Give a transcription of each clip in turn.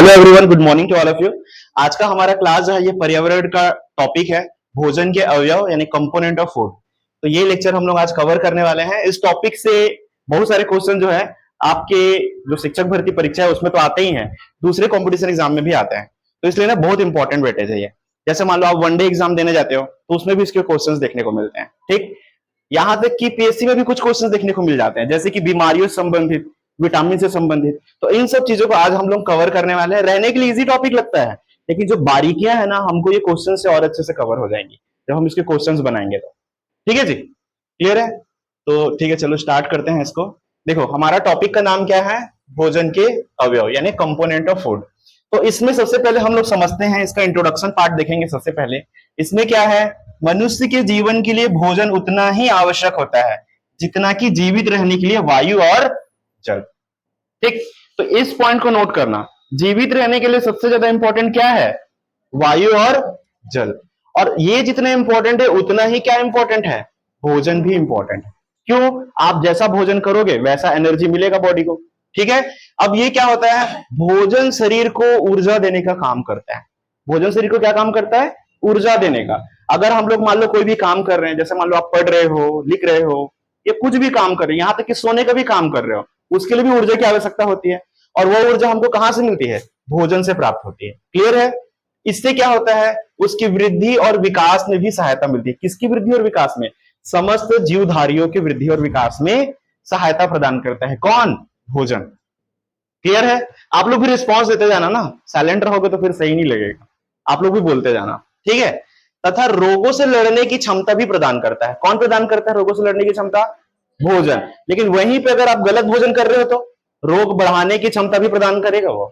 Hello everyone, good morning to all of you. आज का हमारा क्लास जो है ये पर्यावरण का टॉपिक है, भोजन के अवयव यानी कंपोनेंट ऑफ फूड। तो ये लेक्चर हम लोग आज कवर करने वाले हैं। इस टॉपिक से बहुत सारे क्वेश्चन जो है आपके जो शिक्षक भर्ती परीक्षा है उसमें तो आते ही हैं, दूसरे कॉम्पिटिशन एग्जाम में भी आते हैं। तो इसलिए ना बहुत इंपॉर्टेंट वेटेज है ये। जैसे मान लो आप वनडे एग्जाम देने जाते हो तो उसमें भी इसके क्वेश्चन देखने को मिलते हैं। ठीक, यहां तक कि पीएससी में भी कुछ क्वेश्चन देखने को मिल जाते हैं, जैसे कि बीमारियों से संबंधित, विटामिन से संबंधित। तो इन सब चीजों को आज हम लोग कवर करने वाले हैं। रहने के लिए इजी टॉपिक लगता है, लेकिन जो बारीकियां है ना, हमको ये क्वेश्चन से और अच्छे से कवर हो जाएंगी जब हम इसके क्वेश्चंस बनाएंगे तो। ठीक है जी, क्लियर है? तो ठीक है, चलो स्टार्ट करते हैं इसको। देखो, हमारा टॉपिक का नाम क्या है? भोजन के अवयव यानी कंपोनेंट ऑफ फूड। तो इसमें सबसे पहले हम लोग समझते हैं, इसका इंट्रोडक्शन पार्ट देखेंगे सबसे पहले। इसमें क्या है? मनुष्य के जीवन के लिए भोजन उतना ही आवश्यक होता है जितना कि जीवित रहने के लिए वायु और जल। ठीक, तो इस पॉइंट को नोट करना। जीवित रहने के लिए सबसे ज्यादा इंपॉर्टेंट क्या है? वायु और जल। और ये जितना इंपॉर्टेंट है उतना ही क्या इंपॉर्टेंट है? भोजन भी इंपॉर्टेंट है। क्यों? आप जैसा भोजन करोगे वैसा एनर्जी मिलेगा बॉडी को। ठीक है, अब ये क्या होता है? भोजन शरीर को ऊर्जा देने का काम करता है। भोजन शरीर को क्या काम करता है? ऊर्जा देने का। अगर हम लोग मान लो कोई भी काम कर रहे हैं, जैसे मान लो आप पढ़ रहे हो, लिख रहे हो, या कुछ भी काम कर रहे हो, यहां तक कि सोने का भी काम कर रहे हो, उसके लिए भी ऊर्जा की आवश्यकता होती है। और वो ऊर्जा हमको कहां से मिलती है? भोजन से प्राप्त होती है। क्लियर है? इससे क्या होता है? उसकी वृद्धि और विकास में भी सहायता मिलती है। किसकी वृद्धि और विकास में? समस्त जीवधारियों की वृद्धि और विकास में सहायता प्रदान करता है कौन? भोजन। क्लियर है? आप लोग भी रिस्पॉन्स देते जाना ना, साइलेंट रहोगे तो फिर सही नहीं लगेगा। आप लोग भी बोलते जाना, ठीक है? तथा रोगों से लड़ने की क्षमता भी प्रदान करता है। कौन प्रदान करता है रोगों से लड़ने की क्षमता? भोजन। लेकिन वहीं पे अगर आप गलत भोजन कर रहे हो तो रोग बढ़ाने की क्षमता भी प्रदान करेगा वो।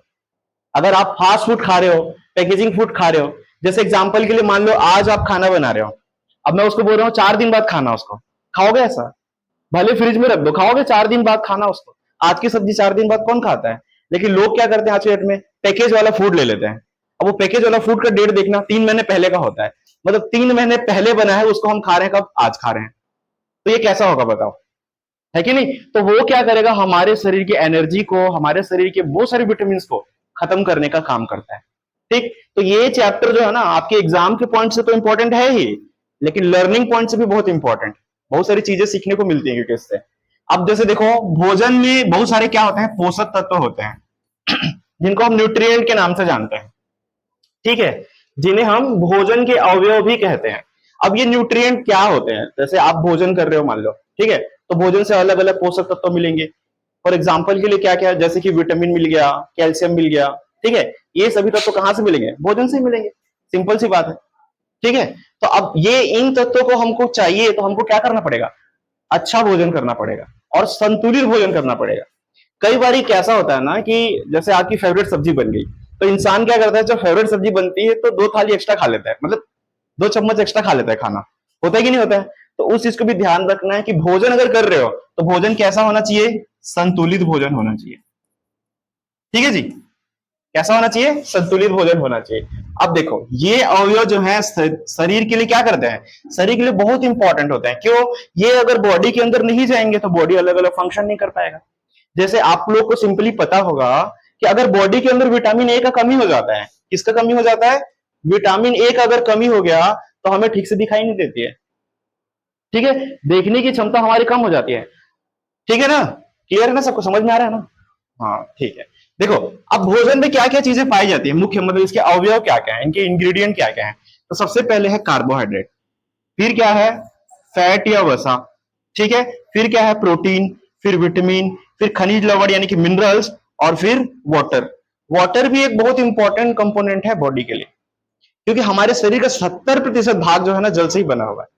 अगर आप फास्ट फूड खा रहे हो, पैकेजिंग फूड खा रहे हो, जैसे एग्जांपल के लिए मान लो आज आप खाना बना रहे हो, अब मैं उसको बोल रहा हूँ 4 दिन बाद खाना, उसको खाओगे? ऐसा भले फ्रिज में रख दो, खाओगे 4 दिन बाद खाना उसको? आज की सब्जी 4 दिन बाद कौन खाता है? लेकिन लोग क्या करते हैं आज के डेट में? पैकेज वाला फूड ले लेते हैं। अब वो पैकेज वाला फूड का डेट देखना 3 महीने पहले का होता है। मतलब 3 महीने पहले बना है, उसको हम खा रहे हैं, कब? आज खा रहे हैं। तो ये कैसा होगा बताओ, है कि नहीं? तो वो क्या करेगा? हमारे शरीर की एनर्जी को, हमारे शरीर के बहुत सारे विटामिन को खत्म करने का काम करता है। ठीक, तो ये चैप्टर जो है ना आपके एग्जाम के पॉइंट से तो इंपॉर्टेंट है ही, लेकिन लर्निंग पॉइंट से भी बहुत इंपॉर्टेंट। बहुत सारी चीजें सीखने को मिलती है क्योंकि इससे। अब जैसे देखो, भोजन में बहुत सारे क्या होते हैं? पोषक तत्व होते हैं जिनको हम न्यूट्रिएंट के नाम से जानते हैं। ठीक है, जिन्हें हम भोजन के अवयव भी कहते हैं। अब ये न्यूट्रिएंट क्या होते हैं? जैसे आप भोजन कर रहे हो मान लो, ठीक है, तो भोजन से अलग अलग पोषक तत्व मिलेंगे। फॉर एग्जाम्पल के लिए क्या क्या? जैसे कि विटामिन मिल गया, कैल्शियम मिल गया। ठीक है, ये सभी तत्व कहां से मिलेंगे? भोजन से ही मिलेंगे। सिंपल सी बात है। ठीक है, तो अब ये इन तत्वों को हमको चाहिए तो हमको क्या करना पड़ेगा? अच्छा भोजन करना पड़ेगा और संतुलित भोजन करना पड़ेगा। कई बार कैसा होता है ना कि जैसे आपकी फेवरेट सब्जी बन गई, तो इंसान क्या करता है? जब फेवरेट सब्जी बनती है तो 2 थाली एक्स्ट्रा खा लेता है, मतलब 2 चम्मच एक्स्ट्रा खा लेता है खाना। होता है कि नहीं होता है? तो उस चीज को भी ध्यान रखना है कि भोजन अगर कर रहे हो तो भोजन कैसा होना चाहिए? संतुलित भोजन होना चाहिए। ठीक है जी, कैसा होना चाहिए? संतुलित भोजन होना चाहिए। अब देखो, ये अवयव जो है शरीर के लिए क्या करते हैं? शरीर के लिए बहुत इंपॉर्टेंट होते हैं। क्यों? ये अगर बॉडी के अंदर नहीं जाएंगे तो बॉडी अलग अलग फंक्शन नहीं कर पाएगा। जैसे आप लोग को सिंपली पता होगा कि अगर बॉडी के अंदर विटामिन ए का कमी हो जाता है, किसका कमी हो जाता है? विटामिन ए का अगर कमी हो गया तो हमें ठीक से दिखाई नहीं देती है। ठीक है, देखने की क्षमता हमारी कम हो जाती है। ठीक है ना? क्लियर है ना? सबको समझ में आ रहा है ना? हाँ, ठीक है। देखो, अब भोजन में क्या क्या चीजें पाई जाती है मुख्य, मतलब इसके अवयव क्या क्या है, इनके इंग्रेडिएंट क्या क्या है? तो सबसे पहले है कार्बोहाइड्रेट, फिर क्या है? फैट या वसा, ठीक है, फिर क्या है? प्रोटीन, फिर विटामिन, फिर खनिज लवण यानी कि मिनरल्स, और फिर वाटर। वाटर भी एक बहुत इंपॉर्टेंट कंपोनेंट है बॉडी के लिए, क्योंकि हमारे शरीर का 70% भाग जो है ना जल से ही बना हुआ है।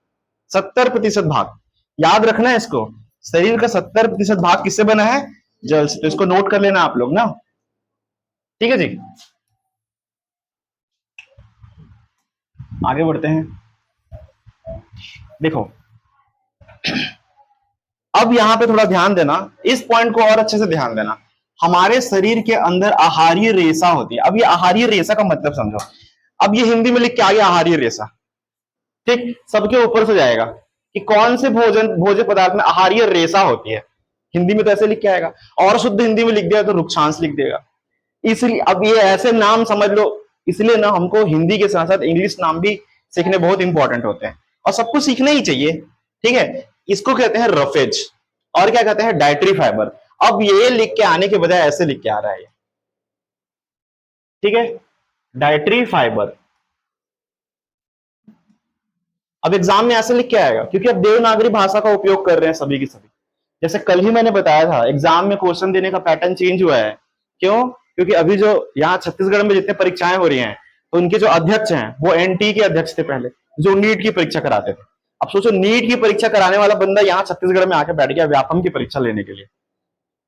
70% भाग, याद रखना है इसको। शरीर का 70% भाग किससे बना है? जल से। तो इसको नोट कर लेना आप लोग ना। ठीक है जी, आगे बढ़ते हैं। देखो, अब यहां पे थोड़ा ध्यान देना, इस पॉइंट को और अच्छे से ध्यान देना। हमारे शरीर के अंदर आहारीय रेशा होती है। अब ये आहारीय रेशा का मतलब समझो। अब ये हिंदी में लिख के आ गया आहारीय रेशा। ठीक, सबके ऊपर से जाएगा कि कौन से भोज्य पदार्थ में आहारीय रेशा होती है। हिंदी में तो ऐसे लिख के आएगा, और शुद्ध हिंदी में लिख दिया तो रुक्षांश लिख देगा। इसलिए अब ये ऐसे नाम समझ लो, इसलिए ना हमको हिंदी के साथ साथ इंग्लिश नाम भी सीखने बहुत इंपॉर्टेंट होते हैं, और सबको सीखना ही चाहिए। ठीक है, इसको कहते हैं रफेज, और क्या कहते हैं, डाइटरी फाइबर। अब ये लिख के आने के बजाय ऐसे लिख के आ रहा है ये, ठीक है, डाइटरी फाइबर। अब एग्जाम में ऐसे लिख के आएगा क्योंकि अब देवनागरी भाषा का उपयोग कर रहे हैं सभी की सभी। जैसे कल ही मैंने बताया था, एग्जाम में क्वेश्चन देने का पैटर्न चेंज हुआ है। क्यों? क्योंकि अभी जो यहाँ छत्तीसगढ़ में जितने परीक्षाएं हो रही हैं, तो उनके जो अध्यक्ष हैं वो एनटी के अध्यक्ष थे पहले, जो नीट की परीक्षा कराते थे। अब सोचो, नीट की परीक्षा कराने वाला बंदा यहाँ छत्तीसगढ़ में आके बैठ गया व्यापम की परीक्षा लेने के लिए,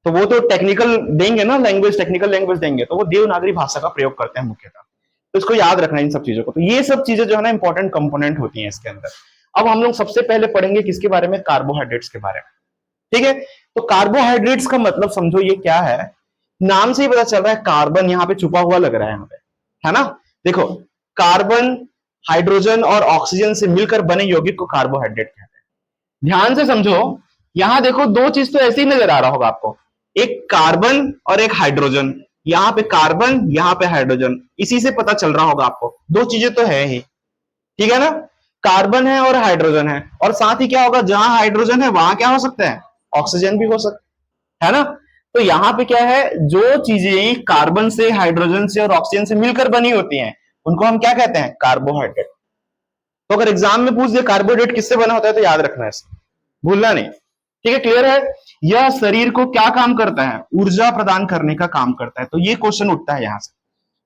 तो वो तो टेक्निकल देंगे ना, लैंग्वेज, टेक्निकल लैंग्वेज देंगे, तो वो देवनागरी भाषा का प्रयोग करते हैं मुख्यतः। तो इसको याद रखना इन सब चीजों को। तो ये सब चीजें जो है ना इंपॉर्टेंट कंपोनेंट होती हैं इसके अंदर। अब हम लोग सबसे पहले पढ़ेंगे किसके बारे में, कार्बोहाइड्रेट्स के बारे में। ठीक है, तो कार्बोहाइड्रेट्स का मतलब समझो ये क्या है, नाम से ही पता चल रहा है, कार्बन यहाँ पे छुपा हुआ लग रहा है यहाँ पे, है ना। देखो, कार्बन, हाइड्रोजन और ऑक्सीजन से मिलकर बने यौगिक को कार्बोहाइड्रेट कहते हैं। ध्यान से समझो, यहां देखो दो चीज तो ऐसे ही नजर आ रहा होगा आपको, एक कार्बन और एक हाइड्रोजन, यहाँ पे कार्बन, यहाँ पे हाइड्रोजन, इसी से पता चल रहा होगा आपको, दो चीजें तो है ही, ठीक है ना। कार्बन है और हाइड्रोजन है, और साथ ही क्या होगा, जहां हाइड्रोजन है वहां क्या हो सकता है, ऑक्सीजन भी हो सकता है ना। तो यहाँ पे क्या है, जो चीजें कार्बन से, हाइड्रोजन से और ऑक्सीजन से मिलकर बनी होती हैं, उनको हम क्या कहते हैं, कार्बोहाइड्रेट। तो अगर एग्जाम में पूछ दे कार्बोहाइड्रेट किससे बना होता है, तो याद रखना है, भूलना नहीं। ठीक है, क्लियर है। यह शरीर को क्या काम करता है, ऊर्जा प्रदान करने का काम करता है। तो ये क्वेश्चन उठता है, यहां से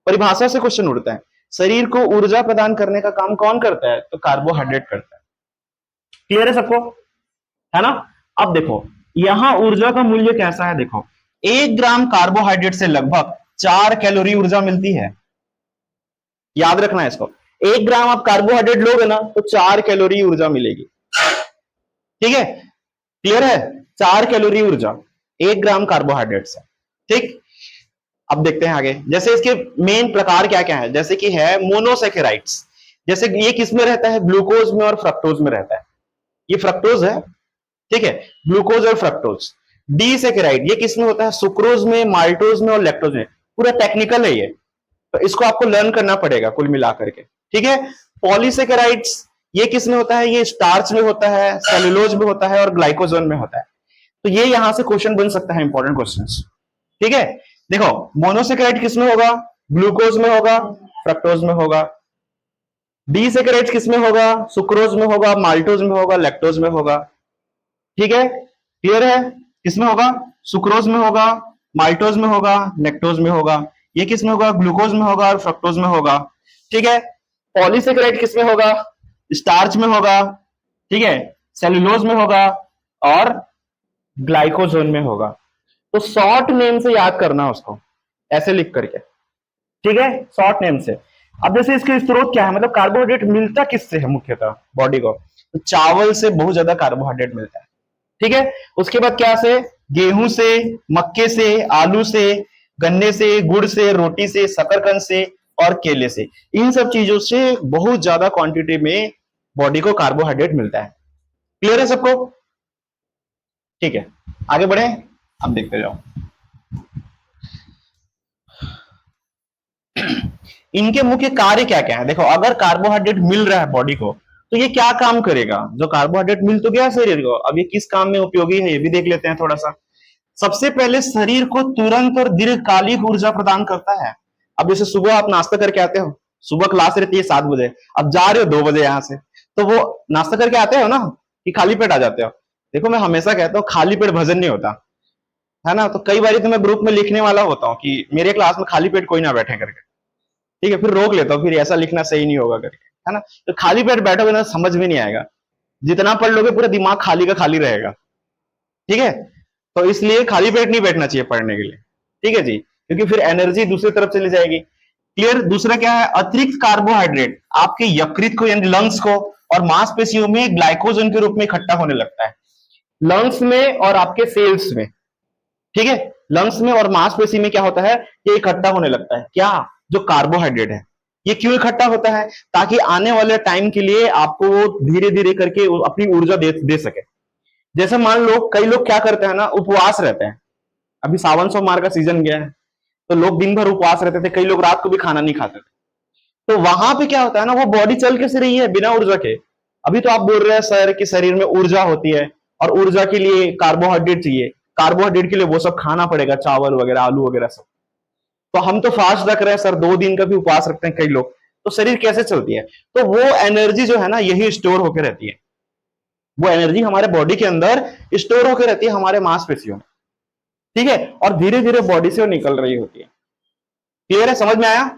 परिभाषा से क्वेश्चन उठता है, शरीर को ऊर्जा प्रदान करने का काम कौन करता है, तो कार्बोहाइड्रेट करता है। क्लियर है सबको, है ना। अब देखो, यहां ऊर्जा का मूल्य कैसा है, देखो 1 ग्राम कार्बोहाइड्रेट से लगभग 4 कैलोरी ऊर्जा मिलती है। याद रखना है इसको, 1 ग्राम आप कार्बोहाइड्रेट लोगे ना तो 4 कैलोरी ऊर्जा मिलेगी। ठीक है, क्लियर है, 4 कैलोरी ऊर्जा 1 ग्राम कार्बोहाइड्रेट से। ठीक, अब देखते हैं आगे, जैसे इसके मेन प्रकार क्या क्या है, जैसे कि है मोनोसेकेराइड्स, जैसे ये किस में रहता है, ग्लूकोज में और फ्रक्टोज में रहता है। ये फ्रक्टोज है, ठीक है, ग्लूकोज और फ्रक्टोज। डी सेकेराइड ये किस में होता है, सुक्रोज में, माल्टोज में और लैक्टोज में। पूरा टेक्निकल है ये, तो इसको आपको लर्न करना पड़ेगा कुल मिलाकर के। ठीक है, पॉलीसेकेराइड्स ये किस में होता है, ये स्टार्च में होता है, सेलुलोज में होता है और ग्लाइकोजन में होता है। तो ये यहां से क्वेश्चन बन सकता है, इंपॉर्टेंट क्वेश्चन। ठीक है, देखो मोनोसेकेराइड किस में होगा, ग्लूकोज में होगा, फ्रक्टोज में होगा। डी सेकेराइड किस में होगा, सुक्रोज में होगा, माल्टोज में होगा, लैक्टोज में होगा। ठीक है, क्लियर है, किसमें होगा, सुक्रोज में होगा, माल्टोज में होगा, लैक्टोज में होगा। ये किस में होगा, ग्लूकोज में होगा और फ्रक्टोज में होगा। ठीक है, पॉलीसेकेराइड किस में होगा, स्टार्च में होगा, ठीक है, सेलुलोज में होगा और ग्लाइकोजन में होगा। तो शॉर्ट नेम से याद करना उसको, ऐसे लिख करके, ठीक है, शॉर्ट नेम से। अब जैसे इसके स्रोत क्या है, मतलब कार्बोहाइड्रेट मिलता किससे है मुख्यतः बॉडी को, तो चावल से बहुत ज्यादा कार्बोहाइड्रेट मिलता है। ठीक है, उसके बाद क्या से, गेहूं से, मक्के से, आलू से, गन्ने से, गुड़ से, रोटी से, शकरकंद से और केले से। इन सब चीजों से बहुत ज्यादा क्वांटिटी में बॉडी को कार्बोहाइड्रेट मिलता है। क्लियर है सबको, ठीक है, आगे बढ़े, अब देखते जाओ। इनके मुख्य कार्य क्या क्या है, देखो अगर कार्बोहाइड्रेट मिल रहा है बॉडी को तो ये क्या काम करेगा, जो कार्बोहाइड्रेट मिल तो गया शरीर को, अब ये किस काम में उपयोगी है ये भी देख लेते हैं थोड़ा सा। सबसे पहले शरीर को तुरंत और दीर्घकालिक ऊर्जा प्रदान करता है। अब जैसे सुबह आप नाश्ता करके आते हो, सुबह क्लास रहती है 7 बजे, अब जा रहे हो 2 बजे यहाँ से, तो वो नाश्ता करके आते हो ना कि खाली पेट आ जाते हो। देखो मैं हमेशा कहता हूँ खाली पेट भजन नहीं होता, है ना। तो कई बार तो मैं ग्रुप में लिखने वाला होता हूँ कि मेरे क्लास में खाली पेट कोई ना बैठे करके, ठीक है, फिर रोक लेता हूँ, फिर ऐसा लिखना सही नहीं होगा करके, है ना। तो खाली पेट बैठोगे ना समझ में नहीं आएगा, जितना पढ़ लोगे पूरा दिमाग खाली का खाली रहेगा। ठीक है, तो इसलिए खाली पेट नहीं बैठना चाहिए पढ़ने के लिए, ठीक है जी, क्योंकि फिर एनर्जी दूसरी तरफ चली जाएगी। क्लियर। दूसरा क्या है, अतिरिक्त कार्बोहाइड्रेट आपके यकृत को यानी लंग्स को और मांसपेशियों में ग्लाइकोजन के रूप में इकट्ठा होने लगता है, लंग्स में और आपके सेल्स में। ठीक है, लंग्स में और मांसपेशी में क्या होता है, ये इकट्ठा होने लगता है, क्या, जो कार्बोहाइड्रेट है। ये क्यों इकट्ठा होता है, ताकि आने वाले टाइम के लिए आपको वो धीरे धीरे करके अपनी ऊर्जा दे सके। जैसे मान लो कई लोग क्या करते हैं ना, उपवास रहते हैं, अभी सावन सोमवार का सीजन गया है, तो लोग दिन भर उपवास रहते थे, कई लोग रात को भी खाना नहीं खाते थे। तो वहां पे क्या होता है ना, वो बॉडी चल कैसे रही है बिना ऊर्जा के। अभी तो आप बोल रहे हैं सर कि शरीर में ऊर्जा होती है और ऊर्जा के लिए कार्बोहाइड्रेट चाहिए, कार्बोहाइड्रेट के लिए वो सब खाना पड़ेगा, चावल वगैरह, आलू वगैरह सब। तो हम तो फास्ट रख रहे हैं सर, 2 दिन का भी उपवास रखते हैं कई लोग, तो शरीर कैसे चलती है? तो वो एनर्जी जो है ना, यही स्टोर होकर रहती है। वो एनर्जी हमारे बॉडी के अंदर स्टोर होकर रहती है, हमारे मांसपेशियों में, ठीक है, और धीरे धीरे बॉडी से वो निकल रही होती है। क्लियर है, समझ में आया?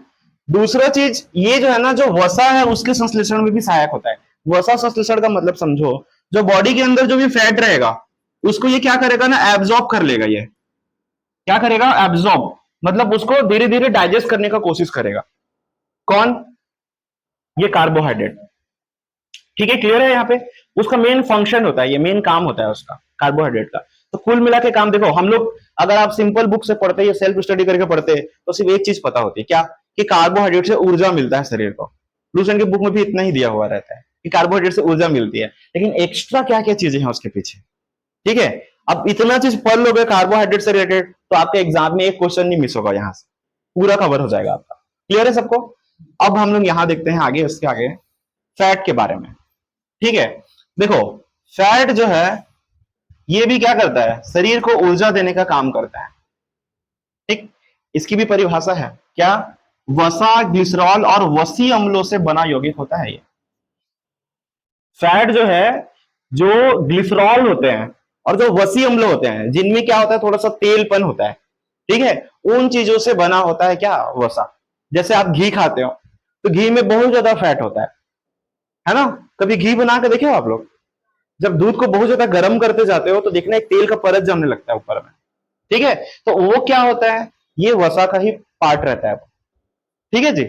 दूसरा चीज ये जो है ना, जो वसा है उसके संश्लेषण में भी सहायक होता है। वसा संश्लेषण का मतलब समझो, जो बॉडी के अंदर जो भी फैट रहेगा उसको ये क्या करेगा ना, एब्जॉर्ब कर लेगा। ये क्या करेगा? एब्जॉर्ब, मतलब उसको धीरे धीरे डाइजेस्ट करने का कोशिश करेगा। कौन? ये कार्बोहाइड्रेट। ठीक है, क्लियर है? यहाँ पे उसका मेन फंक्शन होता है, ये मेन काम होता है उसका, कार्बोहाइड्रेट का। तो कुल मिला के काम देखो, हम लोग अगर आप सिंपल बुक से पढ़ते या सेल्फ स्टडी करके पढ़ते तो सिर्फ एक चीज पता होती है, क्या? कि कार्बोहाइड्रेट से ऊर्जा मिलता है शरीर को। लूसेंट की बुक में भी इतना ही दिया हुआ रहता है कि कार्बोहाइड्रेट से ऊर्जा मिलती है, लेकिन एक्स्ट्रा क्या क्या चीजें हैं उसके पीछे। ठीक है, अब इतना चीज पढ़ लोगे कार्बोहाइड्रेट से रिलेटेड तो आपके एग्जाम में एक क्वेश्चन नहीं मिस होगा, यहां से पूरा कवर हो जाएगा आपका। क्लियर है सबको? अब हम लोग यहां देखते हैं आगे, उसके आगे फैट के बारे में। ठीक है, देखो फैट जो है ये भी क्या करता है, शरीर को ऊर्जा देने का काम करता है। ठीक, इसकी भी परिभाषा है क्या? वसा, ग्लिसरॉल और वसी अम्लों से बना यौगिक होता है ये फैट जो है। जो ग्लिसरॉल होते हैं और जो वसी अम्ल होते हैं, जिनमें क्या होता है, थोड़ा सा तेलपन होता है, ठीक है, उन चीजों से बना होता है क्या? वसा। जैसे आप घी खाते हो तो घी में बहुत ज्यादा फैट होता है ना? कभी घी बना के देखे हो आप लोग? जब दूध को बहुत ज्यादा गर्म करते जाते हो तो देखना एक तेल का परत जमने लगता है ऊपर में, ठीक है, तो वो क्या होता है, ये वसा का ही पार्ट रहता है। ठीक है जी।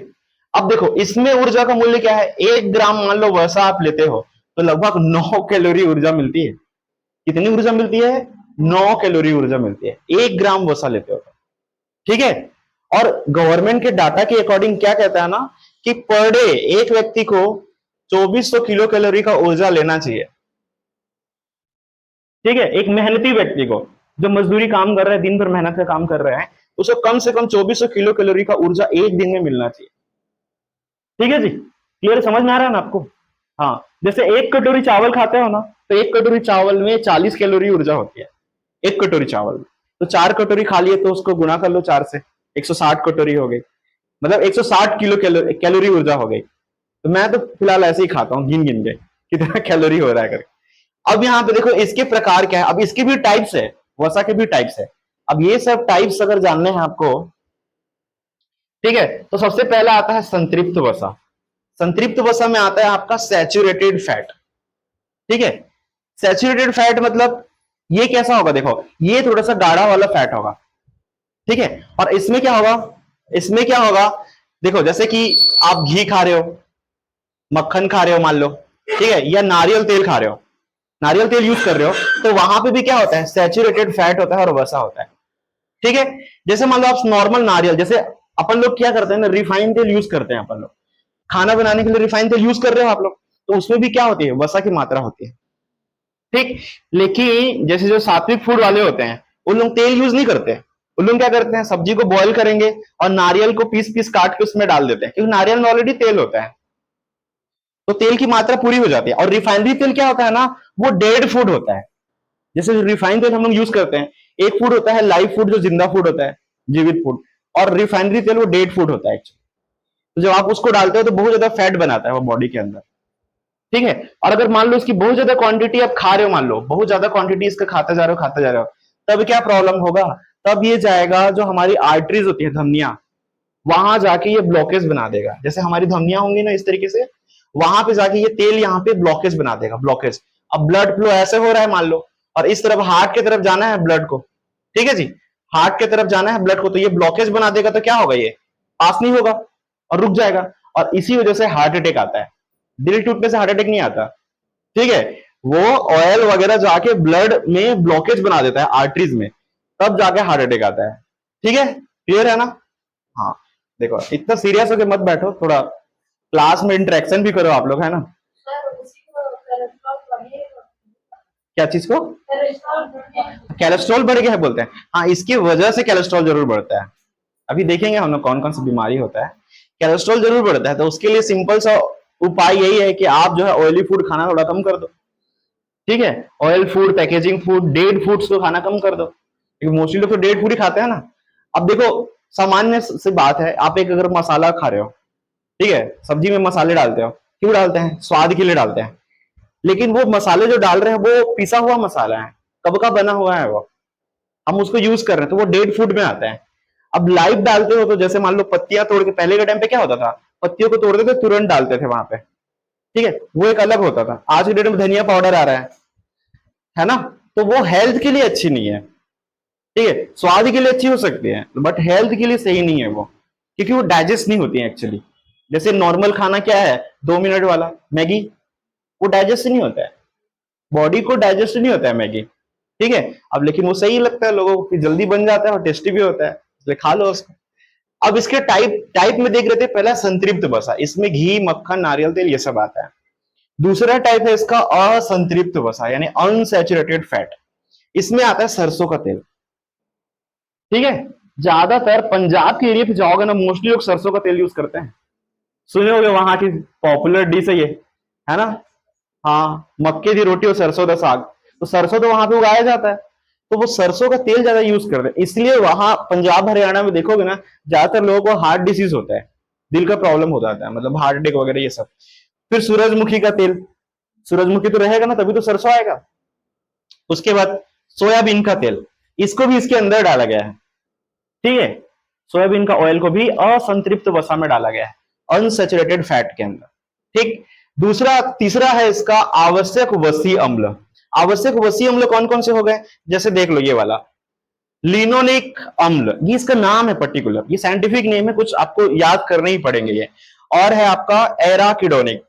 अब देखो इसमें ऊर्जा का मूल्य क्या है, 1 ग्राम मान लो वसा आप लेते हो तो लगभग 9 कैलोरी ऊर्जा मिलती है। कितनी ऊर्जा मिलती है? 9 कैलोरी ऊर्जा मिलती है 1 ग्राम वसा लेते हो तो। ठीक है, और गवर्नमेंट के डाटा के अकॉर्डिंग क्या कहता है ना, कि पर डे एक व्यक्ति को 2400 किलो कैलोरी का ऊर्जा लेना चाहिए। ठीक है, एक मेहनती व्यक्ति को, जो मजदूरी काम कर रहा है, दिन भर मेहनत का काम कर रहा है, उसको कम से कम 2400 किलो कैलोरी का ऊर्जा एक दिन में मिलना चाहिए। ठीक है जी, क्लियर, समझ में आ रहा है ना आपको? हाँ, जैसे 1 कटोरी चावल खाते हो ना, तो 1 कटोरी चावल में 40 कैलोरी ऊर्जा होती है, 1 कटोरी चावल में। तो 4 कटोरी खा लिए तो उसको गुणा कर लो 4 से, 160 कटोरी हो गई, मतलब 160 किलो कैलोरी ऊर्जा हो गई। तो मैं तो फिलहाल ऐसे ही खाता हूँ गिन गिन के कितना कैलोरी हो रहा है करके। अब यहाँ पे देखो इसके प्रकार क्या है, अब इसके भी टाइप्स है, वसा के भी टाइप्स है। अब ये सब टाइप्स अगर जानने हैं आपको, ठीक है, तो सबसे पहला आता है संतृप्त वसा। संतृप्त वसा में आता है आपका सैचुरेटेड फैट। ठीक है, सैचुरेटेड फैट मतलब ये कैसा होगा, देखो ये थोड़ा सा गाढ़ा वाला फैट होगा। ठीक है, और इसमें क्या होगा, इसमें क्या होगा, देखो जैसे कि आप घी खा रहे हो, मक्खन खा रहे हो मान लो, ठीक है, या नारियल तेल खा रहे हो, नारियल तेल यूज कर रहे हो, तो वहां पे भी क्या होता है, सैचुरेटेड फैट होता है और वसा होता है। ठीक है, जैसे मान लो आप नॉर्मल नारियल, जैसे अपन लोग क्या करते हैं ना, रिफाइंड तेल यूज करते हैं अपन लोग, खाना बनाने के लिए रिफाइंड तेल यूज कर रहे हो आप लोग, तो उसमें भी क्या होती है, वसा की मात्रा होती है। ठीक, लेकिन जैसे जो सात्विक फूड वाले होते हैं उन लोग तेल यूज नहीं करते, उन लोग क्या करते हैं, सब्जी को बॉईल करेंगे और नारियल को पीस पीस काट के उसमें डाल देते हैं, क्योंकि नारियल में ऑलरेडी तेल होता है, तो तेल की मात्रा पूरी हो जाती है। और रिफाइनरी तेल क्या होता है ना, वो डेड फूड होता है। जैसे रिफाइंड तेल हम लोग यूज करते हैं, एक फूड होता है लाइव फूड जो जिंदा फूड होता है, जीवित फूड, और रिफाइनरी तेल वो डेड फूड होता है। तो जब आप उसको डालते हो तो बहुत ज्यादा फैट बनाता है वो बॉडी के अंदर। ठीक है, और अगर मान लो इसकी बहुत ज्यादा क्वांटिटी आप खा रहे हो, मान लो बहुत ज्यादा क्वांटिटी इसका खाते जा रहे हो, खाते जा रहे हो, तब क्या प्रॉब्लम होगा, तब ये जाएगा जो हमारी आर्टरीज होती है, धमनियां, वहां जाके ये ब्लॉकेज बना देगा। जैसे हमारी धमनियां होंगी ना इस तरीके से, वहां पे जाके ये तेल यहाँ पे ब्लॉकेज बना देगा, ब्लॉकेज। अब ब्लड फ्लो ऐसे हो रहा है मान लो, और इस तरफ हार्ट की तरफ जाना है ब्लड को, ठीक है जी, हार्ट की तरफ जाना है ब्लड को, तो ये ब्लॉकेज बना देगा, तो क्या होगा, ये पास नहीं होगा और रुक जाएगा, और इसी वजह से हार्ट अटैक आता है। दिल टूटने से हार्ट अटैक नहीं आता, ठीक है, वो ऑयल वगैरह जाके ब्लड में ब्लॉकेज बना देता है आर्टरीज में, तब जाके हार्ट अटैक आता है। ठीक है, क्लियर है ना? हाँ, देखो इतना सीरियस होकर मत बैठो, थोड़ा क्लास में इंटरेक्शन भी करो आप लोग, है ना? क्या चीज को? कैलेस्ट्रॉल बढ़ गया है बोलते हैं, हाँ इसकी वजह से कैलेस्ट्रॉल जरूर बढ़ता है। अभी देखेंगे हम लोग कौन कौन सी बीमारी होता है। कोलेस्ट्रॉल जरूर बढ़ता है, तो उसके लिए सिंपल सा उपाय यही है कि आप जो है ऑयली फूड खाना थोड़ा कम कर दो। ठीक है, oil food, packaging food, dead foods तो खाना कम कर दो, क्योंकि मोस्टली लोग तो डेड फूड ही खाते हैं ना। अब देखो, सामान्य सी बात है, आप एक अगर मसाला खा रहे हो, ठीक है, सब्जी में मसाले डालते हो, क्यों डालते हैं? स्वाद के लिए डालते हैं। लेकिन वो मसाले जो डाल रहे हैं वो पिसा हुआ मसाला है, कब का बना हुआ है वो, हम उसको यूज कर रहे हैं, तो वो डेड फूड में आता है। अब लाइव डालते हो तो जैसे मान लो पत्तियां तोड़ के, पहले के टाइम पे क्या होता था, पत्तियों को तोड़ते थे तुरंत डालते थे वहां पे, ठीक है, वो एक अलग होता था। आज के डेट में धनिया पाउडर आ रहा है ना, तो वो हेल्थ के लिए अच्छी नहीं है। ठीक है, स्वाद के लिए अच्छी हो सकती है बट हेल्थ के लिए सही नहीं है वो, क्योंकि वो डाइजेस्ट नहीं होती है एक्चुअली। जैसे नॉर्मल खाना क्या है, 2 मिनट वाला मैगी, वो डाइजेस्ट नहीं होता है, बॉडी को डाइजेस्ट नहीं होता है मैगी। ठीक है, अब लेकिन वो सही लगता है लोगों को कि जल्दी बन जाता है और टेस्टी भी होता है, इसलिए खा लो उसको। अब इसके टाइप टाइप में देख रहे थे, पहला संतृप्त वसा, इसमें घी, मक्खन, नारियल तेल ये सब आता है। दूसरा टाइप है इसका असंतृप्त वसा, यानी अनसैचुरेटेड फैट, इसमें आता है सरसों का तेल। ठीक है, ज्यादातर पंजाब के एरिया पे जाओगे ना, मोस्टली लोग सरसों का तेल यूज करते हैं, सुने होगे, वहां की पॉपुलर डिश है ये, है ना। हाँ, मक्के की रोटी और सरसों का साग, तो सरसों तो वहां पे उगाया जाता है, तो वो सरसों का तेल ज्यादा यूज करते हैं, इसलिए वहां पंजाब हरियाणा में देखोगे ना, ज्यादातर लोगों को हार्ट डिसीज होता है, दिल का प्रॉब्लम हो जाता है, मतलब हार्ट अटैक वगैरह ये सब। फिर सूरजमुखी का तेल, सूरजमुखी तो रहेगा ना, तभी तो सरसों आएगा। उसके बाद सोयाबीन का तेल, इसको भी इसके अंदर डाला गया है। ठीक है, सोयाबीन का ऑयल को भी असंतृप्त वसा में डाला गया है, अनसैचुरेटेड फैट के अंदर। ठीक, दूसरा तीसरा है इसका आवश्यक वसी अम्ल। आवश्यक वसी अम्ल कौन कौन से हो गए, जैसे देख लो ये वाला लिनोलिक अम्ल, ये इसका नाम है पर्टिकुलर, ये साइंटिफिक नेम है, कुछ आपको याद करने ही पड़ेंगे ये। और है आपका एराकिडोनिक,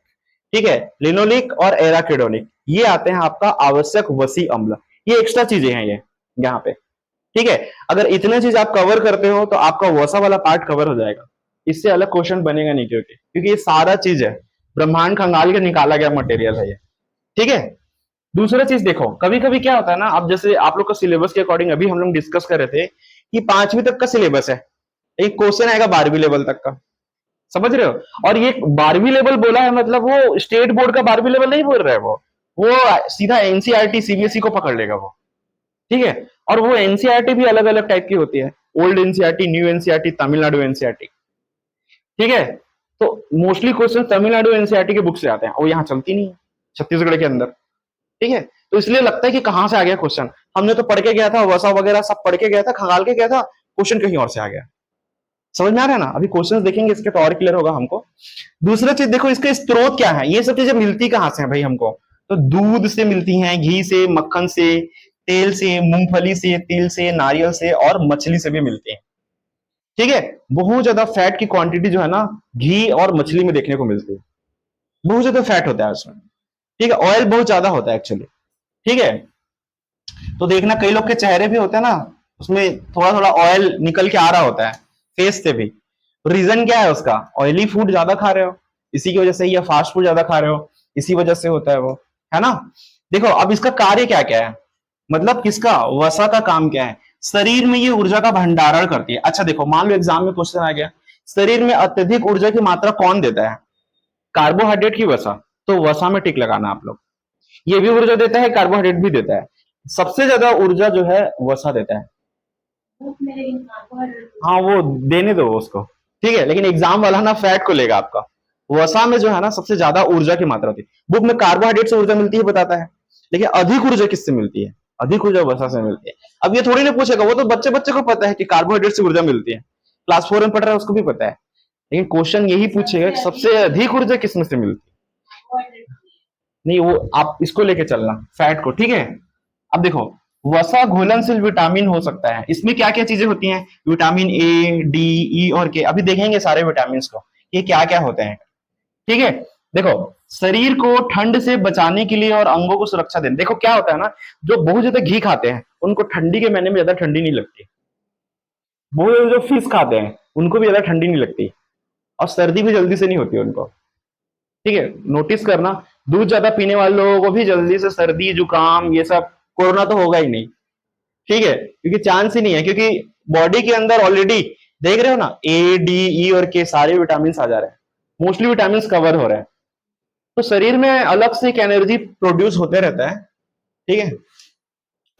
ठीक है, लिनोलिक और एराकिडोनिक, ये आते हैं आपका आवश्यक वसी अम्ल, ये एक्स्ट्रा चीजें हैं ये यहाँ पे। ठीक है, अगर इतने चीज आप कवर करते हो तो आपका वसा वाला पार्ट कवर हो जाएगा, इससे अलग क्वेश्चन बनेगा नहीं, क्योंकि ये सारा चीज है, ब्रह्मांड खंगाल के निकाला गया मटेरियल है ये। ठीक है, दूसरा चीज देखो, कभी कभी क्या होता है ना, अब जैसे आप लोग का सिलेबस के अकॉर्डिंग अभी हम लोग डिस्कस कर रहे थे कि 5वीं तक का सिलेबस है, एक क्वेश्चन आएगा 12वीं लेवल तक का, समझ रहे हो। और ये 12वीं लेवल बोला है, मतलब वो स्टेट बोर्ड का 12वीं लेवल नहीं बोल रहा है, वो सीधा एनसीईआरटी सीबीएसई को पकड़ लेगा वो। ठीक है, और वो एनसीईआरटी भी अलग अलग टाइप की होती है, old NCERT, new NCERT, Tamil Nadu NCERT. ठीक है, तो मोस्टली क्वेश्चन तमिलनाडु एनसीईआरटी के बुक से आते हैं, और यहाँ चलती नहीं है छत्तीसगढ़ के अंदर। ठीक है, तो इसलिए लगता है कि कहां से आ गया क्वेश्चन, हमने तो पढ़ के गया था, वसा वगैरह सब पढ़ के गया था, खंगाल के गया था, क्वेश्चन कहीं और से आ गया। समझ में आ रहा है ना, अभी क्वेश्चन देखेंगे इसके तो और क्लियर होगा हमको। दूसरा चीज देखो, इसके स्रोत क्या है, ये सब चीजें मिलती कहां से है भाई हमको, तो दूध से मिलती हैं, घी से, मक्खन से, तेल से, मूंगफली से, तिल से, नारियल से और मछली से भी मिलती है। ठीक है, बहुत ज्यादा फैट की क्वांटिटी जो है ना, घी और मछली में देखने को मिलती है, बहुत ज्यादा फैट होता है उसमें। ठीक है, ऑयल बहुत ज्यादा होता है एक्चुअली। ठीक है, तो देखना कई लोग के चेहरे भी होते हैं ना, उसमें थोड़ा थोड़ा ऑयल निकल के आ रहा होता है फेस से भी, रीजन क्या है उसका, ऑयली फूड ज्यादा खा रहे हो, इसी की वजह से, या फास्ट फूड ज्यादा खा रहे हो, इसी वजह से होता है वो, है ना। देखो अब इसका कार्य क्या क्या है, मतलब किसका, वसा का काम क्या है, शरीर में ये ऊर्जा का भंडारण करती है। अच्छा देखो, मान लो एग्जाम में क्वेश्चन आ गया, शरीर में अत्यधिक ऊर्जा की मात्रा कौन देता है, कार्बोहाइड्रेट की वसा, तो वसा में टिक लगाना आप लोग, ये भी ऊर्जा देता है, कार्बोहाइड्रेट भी देता है, सबसे ज्यादा ऊर्जा जो है वसा देता है। हाँ वो देने दो उसको, ठीक है, लेकिन एग्जाम वाला ना फैट को लेगा आपका, वसा में जो है ना सबसे ज्यादा ऊर्जा की मात्रा होती है, बुक में कार्बोहाइड्रेट से ऊर्जा मिलती है बताता है, लेकिन अधिक ऊर्जा किससे मिलती है, अधिक ऊर्जा वसा से मिलती है। अब ये थोड़ी ना पूछेगा, वो तो बच्चे बच्चे को पता है कि कार्बोहाइड्रेट से ऊर्जा मिलती है, क्लास 4 में पढ़ रहा है उसको भी पता है, लेकिन क्वेश्चन यही पूछेगा कि सबसे अधिक ऊर्जा किसमें से मिलती है। नहीं, वो आप इसको लेके चलना फैट को, ठीक है। अब देखो, वसा घुलनशील विटामिन हो सकता है, इसमें क्या क्या चीजें होती हैं, विटामिन ए, डी, ई और के, अभी देखेंगे सारे विटामिन को, ये क्या क्या होते हैं। ठीक है, देखो, शरीर को ठंड से बचाने के लिए और अंगों को सुरक्षा देने, देखो क्या होता है ना, जो बहुत ज्यादा घी खाते हैं उनको ठंडी के महीने में ज्यादा ठंडी नहीं लगती, बहुत ज्यादा जो फिश खाते हैं उनको भी ज्यादा ठंडी नहीं लगती, और सर्दी भी जल्दी से नहीं होती उनको। ठीक है, नोटिस करना, दूध ज्यादा पीने वाले लोगों को भी जल्दी से सर्दी, जुकाम, ये सब, कोरोना तो होगा ही नहीं। ठीक है, क्योंकि चांस ही नहीं है, क्योंकि बॉडी के अंदर ऑलरेडी देख रहे हो ना, ए डी ई और के सारे विटामिन आ जा रहे हैं, मोस्टली विटामिन कवर हो रहे हैं। तो शरीर में अलग से एक एनर्जी प्रोड्यूस होते रहता है, ठीक है।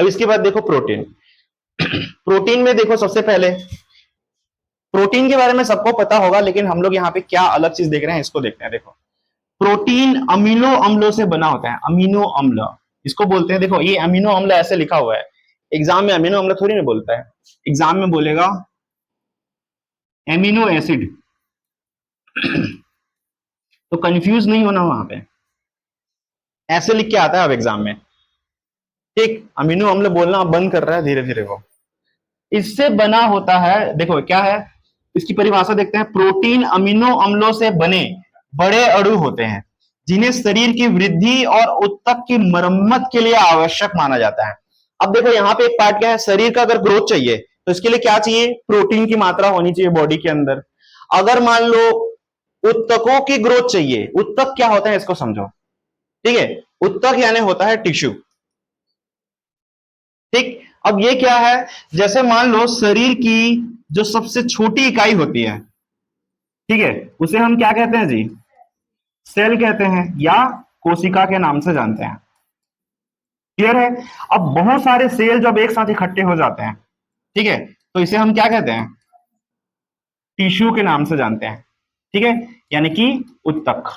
अब इसके बाद देखो प्रोटीन। प्रोटीन में देखो सबसे पहले, प्रोटीन के बारे में सबको पता होगा, लेकिन हम लोग यहाँ पे क्या अलग चीज देख रहे हैं इसको देखते हैं। देखो, प्रोटीन अमीनो अम्लों से बना होता है, अमीनो अम्ल इसको बोलते हैं। देखो ये अमीनो अम्ल ऐसे लिखा हुआ है, एग्जाम में अमीनो अम्ल थोड़ी ना बोलता है, एग्जाम में बोलेगा एमिनो एसिड। तो कंफ्यूज नहीं होना वहां पे, ऐसे लिख के आता है अब एग्जाम में, ठीक। अमीनो अम्ल बोलना बंद कर रहा है धीरे धीरे वो, इससे बना होता है। देखो क्या है इसकी परिभाषा देखते हैं। प्रोटीन अमीनो अम्लों से बने बड़े अणु होते हैं जिन्हें शरीर की वृद्धि और ऊतक की मरम्मत के लिए आवश्यक माना जाता है। अब देखो यहाँ पे एक पार्ट क्या है, शरीर का अगर ग्रोथ चाहिए तो इसके लिए क्या चाहिए, प्रोटीन की मात्रा होनी चाहिए बॉडी के अंदर। अगर मान लो ऊतकों की ग्रोथ चाहिए, ऊतक क्या होता है इसको समझो, ठीक है। ऊतक यानी होता है टिश्यू, ठीक। अब ये क्या है, जैसे मान लो शरीर की जो सबसे छोटी इकाई होती है, ठीक है, उसे हम क्या कहते हैं जी, सेल कहते हैं या कोशिका के नाम से जानते हैं। क्लियर है। अब बहुत सारे सेल जब एक साथ इकट्ठे हो जाते हैं, ठीक है, तो इसे हम क्या कहते हैं, टिश्यू के नाम से जानते हैं, ठीक है, यानी कि ऊतक।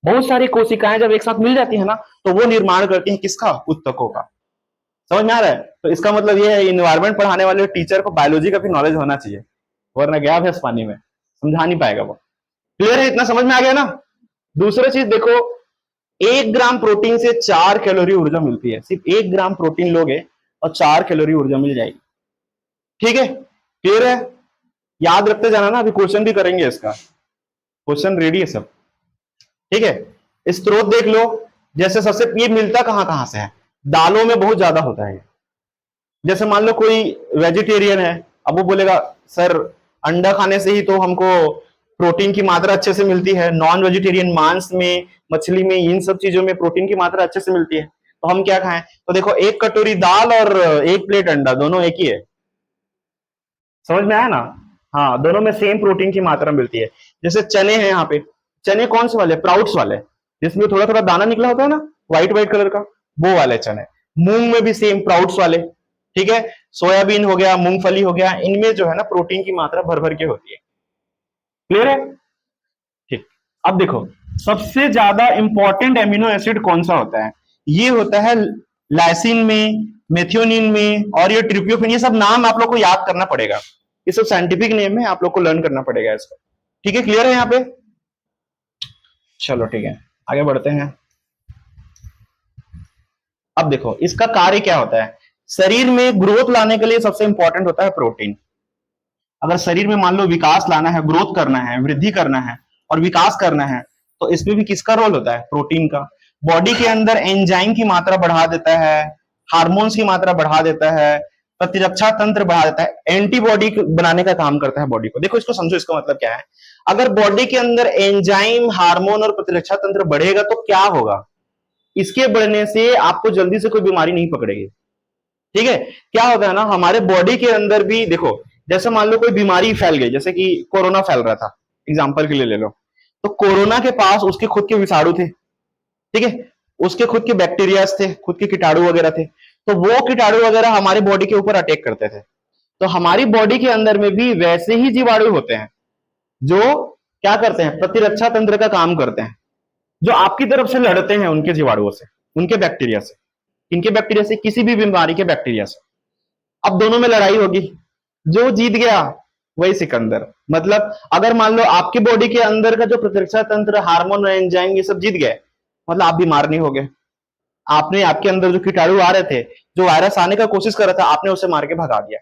बहुत सारी कोशिकाएं जब एक साथ मिल जाती है ना, तो वो निर्माण करती हैं किसका, ऊतकों का। समझ में आ रहा है। तो इसका मतलब ये है, इन्वायरमेंट पढ़ाने वाले टीचर को बायोलॉजी का भी नॉलेज होना चाहिए, वरना गया भैंस पानी में, समझा नहीं पाएगा वो। क्लियर है, इतना समझ में आ गया ना। दूसरा चीज देखो, 1 ग्राम प्रोटीन से 4 कैलोरी ऊर्जा मिलती है। सिर्फ 1 ग्राम प्रोटीन लोगे और 4 कैलोरी ऊर्जा मिल जाएगी, ठीक है। क्लियर है, याद रखते जाना ना, अभी क्वेश्चन भी करेंगे इसका, क्वेश्चन रेडी है सब, ठीक है। स्रोत देख लो, जैसे सबसे ये मिलता कहां कहां से है, दालों में बहुत ज्यादा होता है। जैसे मान लो कोई वेजिटेरियन है, अब वो बोलेगा सर अंडा खाने से ही तो हमको प्रोटीन की मात्रा अच्छे से मिलती है, नॉन वेजिटेरियन मांस में, मछली में, इन सब चीजों में प्रोटीन की मात्रा अच्छे से मिलती है, तो हम क्या खाएं। तो देखो 1 कटोरी दाल और 1 प्लेट अंडा दोनों एक ही है, समझ में आया ना। हाँ, दोनों में सेम प्रोटीन की मात्रा मिलती है। जैसे चने हैं यहाँ पे, चने कौन से वाले, प्राउट्स वाले, जिसमें थोड़ा थोड़ा दाना निकला होता है ना, व्हाइट व्हाइट कलर का, वो वाले चने। मूंग में भी सेम प्राउट्स वाले, ठीक है। सोयाबीन हो गया, मूंगफली हो गया, इनमें जो है ना प्रोटीन की मात्रा भर भर के होती है। क्लियर है, ठीक। अब देखो सबसे ज्यादा इंपॉर्टेंट एमिनो एसिड कौन सा होता है, ये होता है लाइसिन में, मेथियोनिन में, और ये ट्रिप्टोफेन। ये सब नाम आप लोग को याद करना पड़ेगा, ये सब साइंटिफिक नेम है, आप लोग को लर्न करना पड़ेगा इसको, ठीक है। क्लियर है यहाँ पे, चलो ठीक है, आगे बढ़ते हैं। अब देखो इसका कार्य क्या होता है, शरीर में ग्रोथ लाने के लिए सबसे इंपॉर्टेंट होता है प्रोटीन। अगर शरीर में मान लो विकास लाना है, ग्रोथ करना है, वृद्धि करना है और विकास करना है, तो इसमें भी किसका रोल होता है, प्रोटीन का। बॉडी के अंदर एंजाइम की मात्रा बढ़ा देता है, हार्मोन्स की मात्रा बढ़ा देता है, प्रतिरक्षा तंत्र बढ़ा देता है, एंटीबॉडी बनाने का काम करता है बॉडी को। देखो इसको समझो, इसका मतलब क्या है, अगर बॉडी के अंदर एंजाइम, हार्मोन और प्रतिरक्षा तंत्र बढ़ेगा तो क्या होगा, इसके बढ़ने से आपको जल्दी से कोई बीमारी नहीं पकड़ेगी, ठीक है। क्या होता है ना, हमारे बॉडी के अंदर भी देखो, जैसे मान लो कोई बीमारी फैल गई, जैसे कि कोरोना फैल रहा था, एग्जाम्पल के लिए ले लो, तो कोरोना के पास उसके खुद के विषाणु थे, ठीक है, उसके खुद के बैक्टीरिया थे, खुद के कीटाणु वगैरह थे, तो वो कीटाणु वगैरह हमारे बॉडी के ऊपर अटैक करते थे। तो हमारी बॉडी के अंदर में भी वैसे ही जीवाणु होते हैं जो क्या करते हैं, प्रतिरक्षा तंत्र का काम करते हैं, जो आपकी तरफ से लड़ते हैं उनके जीवाणुओं से, उनके बैक्टीरिया से, इनके बैक्टीरिया से, किसी भी बीमारी के बैक्टीरिया से। अब दोनों में लड़ाई होगी, जो जीत गया वही सिकंदर। मतलब अगर मान लो आपकी बॉडी के अंदर का जो प्रतिरक्षा तंत्र, हार्मोन, एंजाइम, ये सब जीत गए, मतलब आप बीमार नहीं हो गए, आपने, आपके अंदर जो कीटाणु आ रहे थे, जो वायरस आने का कोशिश कर रहा था, आपने उसे मार के भगा दिया।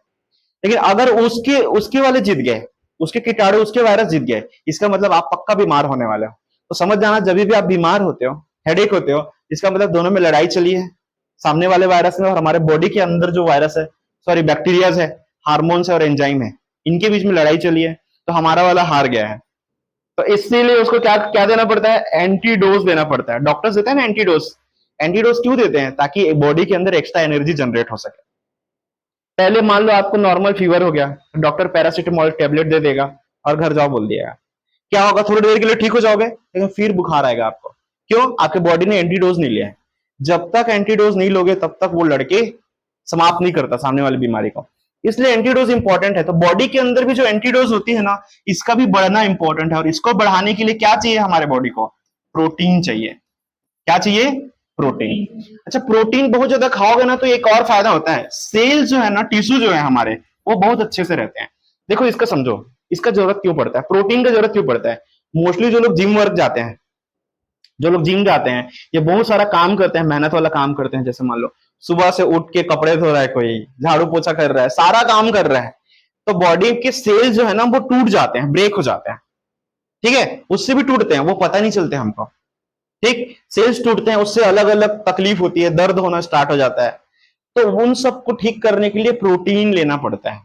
लेकिन अगर उसके उसके वाले जीत गए, उसके कीटाणु, उसके वायरस जीत गए, इसका मतलब आप पक्का बीमार होने वाले हो। तो समझ जाना, जब भी आप बीमार होते हो, हेडेक होते हो, इसका मतलब दोनों में लड़ाई चली है, सामने वाले वायरस में और हमारे बॉडी के अंदर जो वायरस है, सॉरी बैक्टीरियाज है, हार्मोन्स है और एंजाइम है, इनके बीच में लड़ाई चली है, तो हमारा वाला हार गया है। तो इसीलिए उसको क्या क्या देना पड़ता है, एंटीडोज देना पड़ता है। डॉक्टर्स देते हैं ना एंटीडोज। एंटीडोज क्यों देते हैं, ताकि बॉडी के अंदर एक्स्ट्रा एनर्जी जनरेट हो सके। पहले मान लो आपको नॉर्मल फीवर हो गया, डॉक्टर पैरासिटामोल टेबलेट दे देगा और घर जाओ बोल दिया, क्या होगा, थोड़ी देर के लिए ठीक हो जाओगे, लेकिन फिर बुखार आएगा आपको। क्यों? आपके बॉडी ने एंटीडोज नहीं लिया है। जब तक एंटीडोज नहीं लोगे तब तक वो लड़के समाप्त नहीं करता सामने वाली बीमारी को। इसलिए एंटीडोज इंपॉर्टेंट है। तो बॉडी के अंदर भी जो एंटीडोज होती है ना, इसका भी बढ़ना इंपॉर्टेंट है। और इसको बढ़ाने के लिए क्या चाहिए हमारे बॉडी को? प्रोटीन चाहिए। क्या चाहिए? प्रोटीन। अच्छा, प्रोटीन बहुत ज्यादा खाओगे ना तो एक और फायदा होता है, सेल जो है ना, टिश्यू जो है हमारे, वो बहुत अच्छे से रहते हैं। देखो इसका समझो, इसका जरूरत क्यों पड़ता है, प्रोटीन का जरूरत क्यों पड़ता है? मोस्टली जो लोग जिम वर्क जाते हैं, जो लोग जिम जाते हैं, ये बहुत सारा काम करते हैं, मेहनत वाला काम करते हैं। जैसे मान लो सुबह से उठ के कपड़े धो रहा है, कोई झाड़ू पोछा कर रहा है, सारा काम कर रहा है, तो बॉडी के सेल जो है ना वो टूट जाते हैं, ब्रेक हो जाते हैं। ठीक है, उससे भी टूटते हैं, वो पता नहीं चलते हमको। ठीक, सेल्स टूटते हैं, उससे अलग अलग तकलीफ होती है, दर्द होना स्टार्ट हो जाता है। तो उन सबको ठीक करने के लिए प्रोटीन लेना पड़ता है।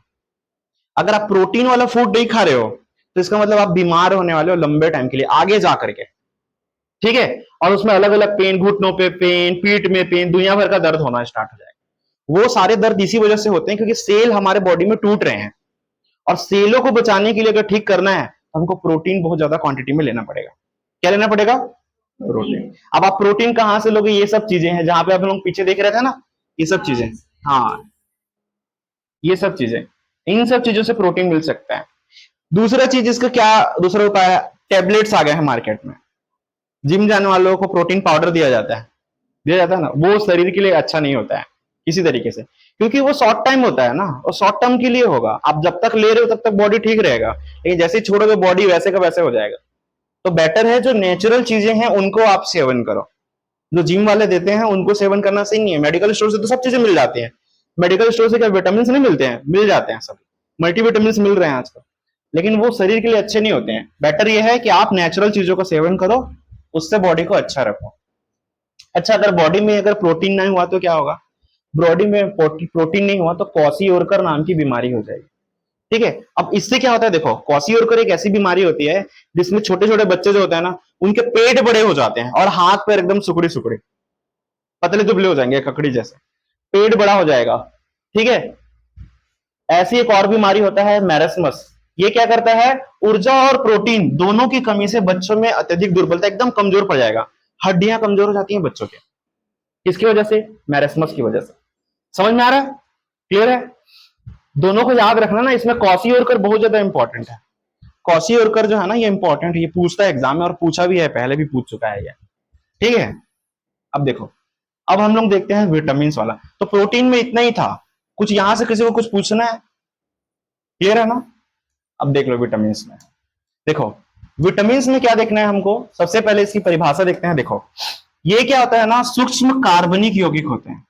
अगर आप प्रोटीन वाला फूड नहीं खा रहे हो तो इसका मतलब आप बीमार होने वाले हो लंबे टाइम के लिए, आगे जा करके। ठीक है, और उसमें अलग अलग पेन, घुटनों पे पेन, पीठ में पेन, दुनिया भर का दर्द होना स्टार्ट हो जाएगा। वो सारे दर्द इसी वजह से होते हैं क्योंकि सेल हमारे बॉडी में टूट रहे हैं। और सेलों को बचाने के लिए अगर ठीक करना है तो हमको प्रोटीन बहुत ज्यादा क्वांटिटी में लेना पड़ेगा। क्या लेना पड़ेगा? प्रोटीन। अब आप प्रोटीन कहां से लोगे? ये सब चीजें हैं जहां पे आप लोग पीछे देख रहे थे ना, ये सब चीजें। हाँ, ये सब चीजें, इन सब चीजों से प्रोटीन मिल सकता है। दूसरा चीज इसका क्या दूसरा उपाय है? टेबलेट्स आ गए हैं मार्केट में। जिम जाने वालों को प्रोटीन पाउडर दिया जाता है ना, वो शरीर के लिए अच्छा नहीं होता है किसी तरीके से, क्योंकि वो शॉर्ट टाइम होता है ना, और शॉर्ट टर्म के लिए होगा। आप जब तक ले रहे हो तब तक बॉडी ठीक रहेगा, लेकिन जैसे ही छोड़ोगे बॉडी वैसे का वैसे हो जाएगा। तो बेटर है जो नेचुरल चीजें हैं उनको आप सेवन करो। जो जिम वाले देते हैं उनको सेवन करना सही नहीं है। मेडिकल स्टोर से तो सब चीजें मिल जाती हैं। मेडिकल स्टोर से क्या विटामिन नहीं मिलते हैं? मिल जाते हैं, सब मल्टीविटामिन मिल रहे हैं आजकल, लेकिन वो शरीर के लिए अच्छे नहीं होते हैं। बेटर ये है कि आप नेचुरल चीजों का सेवन करो, उससे बॉडी को अच्छा रखो। अच्छा, अगर बॉडी में अगर प्रोटीन नहीं हुआ तो क्या होगा? बॉडी में प्रोटीन नहीं हुआ तो क्वाशियोरकर नाम की बीमारी हो जाएगी। ठीक है, अब इससे क्या होता है, देखो क्वाशियोरकर एक ऐसी बीमारी होती है जिसमें छोटे छोटे बच्चे जो होते हैं ना, उनके पेट बड़े हो जाते हैं और हाथ पैर एकदम सुकड़ी सुकड़ी, पतले दुबले हो जाएंगे, ककड़ी जैसे, पेट बड़ा हो जाएगा। ठीक है, ऐसी एक और बीमारी होता है मैरस्मस। ये क्या करता है? ऊर्जा और प्रोटीन दोनों की कमी से बच्चों में अत्यधिक दुर्बलता, एकदम कमजोर पड़ जाएगा, हड्डियां कमजोर हो जाती हैं बच्चों के। किसकी वजह से? मैरस्मस की वजह से। समझ में आ रहा है? क्लियर है? दोनों को याद रखना ना, इसमें क्वाशियोरकर बहुत ज्यादा इंपॉर्टेंट है। क्वाशियोरकर जो है ना, ये इंपॉर्टेंट है, ये पूछता है एग्जाम में, और पूछा भी है, पहले भी पूछ चुका है ये। ठीक है, अब देखो, अब हम लोग देखते हैं विटामिन वाला। तो प्रोटीन में इतना ही था, कुछ यहां से किसी को कुछ पूछना है? क्लियर है ना? अब देख लो विटामिन में। देखो विटामिन में क्या देखना है हमको, सबसे पहले इसकी परिभाषा देखते हैं। देखो ये क्या होता है ना, सूक्ष्म कार्बनिक यौगिक होते हैं।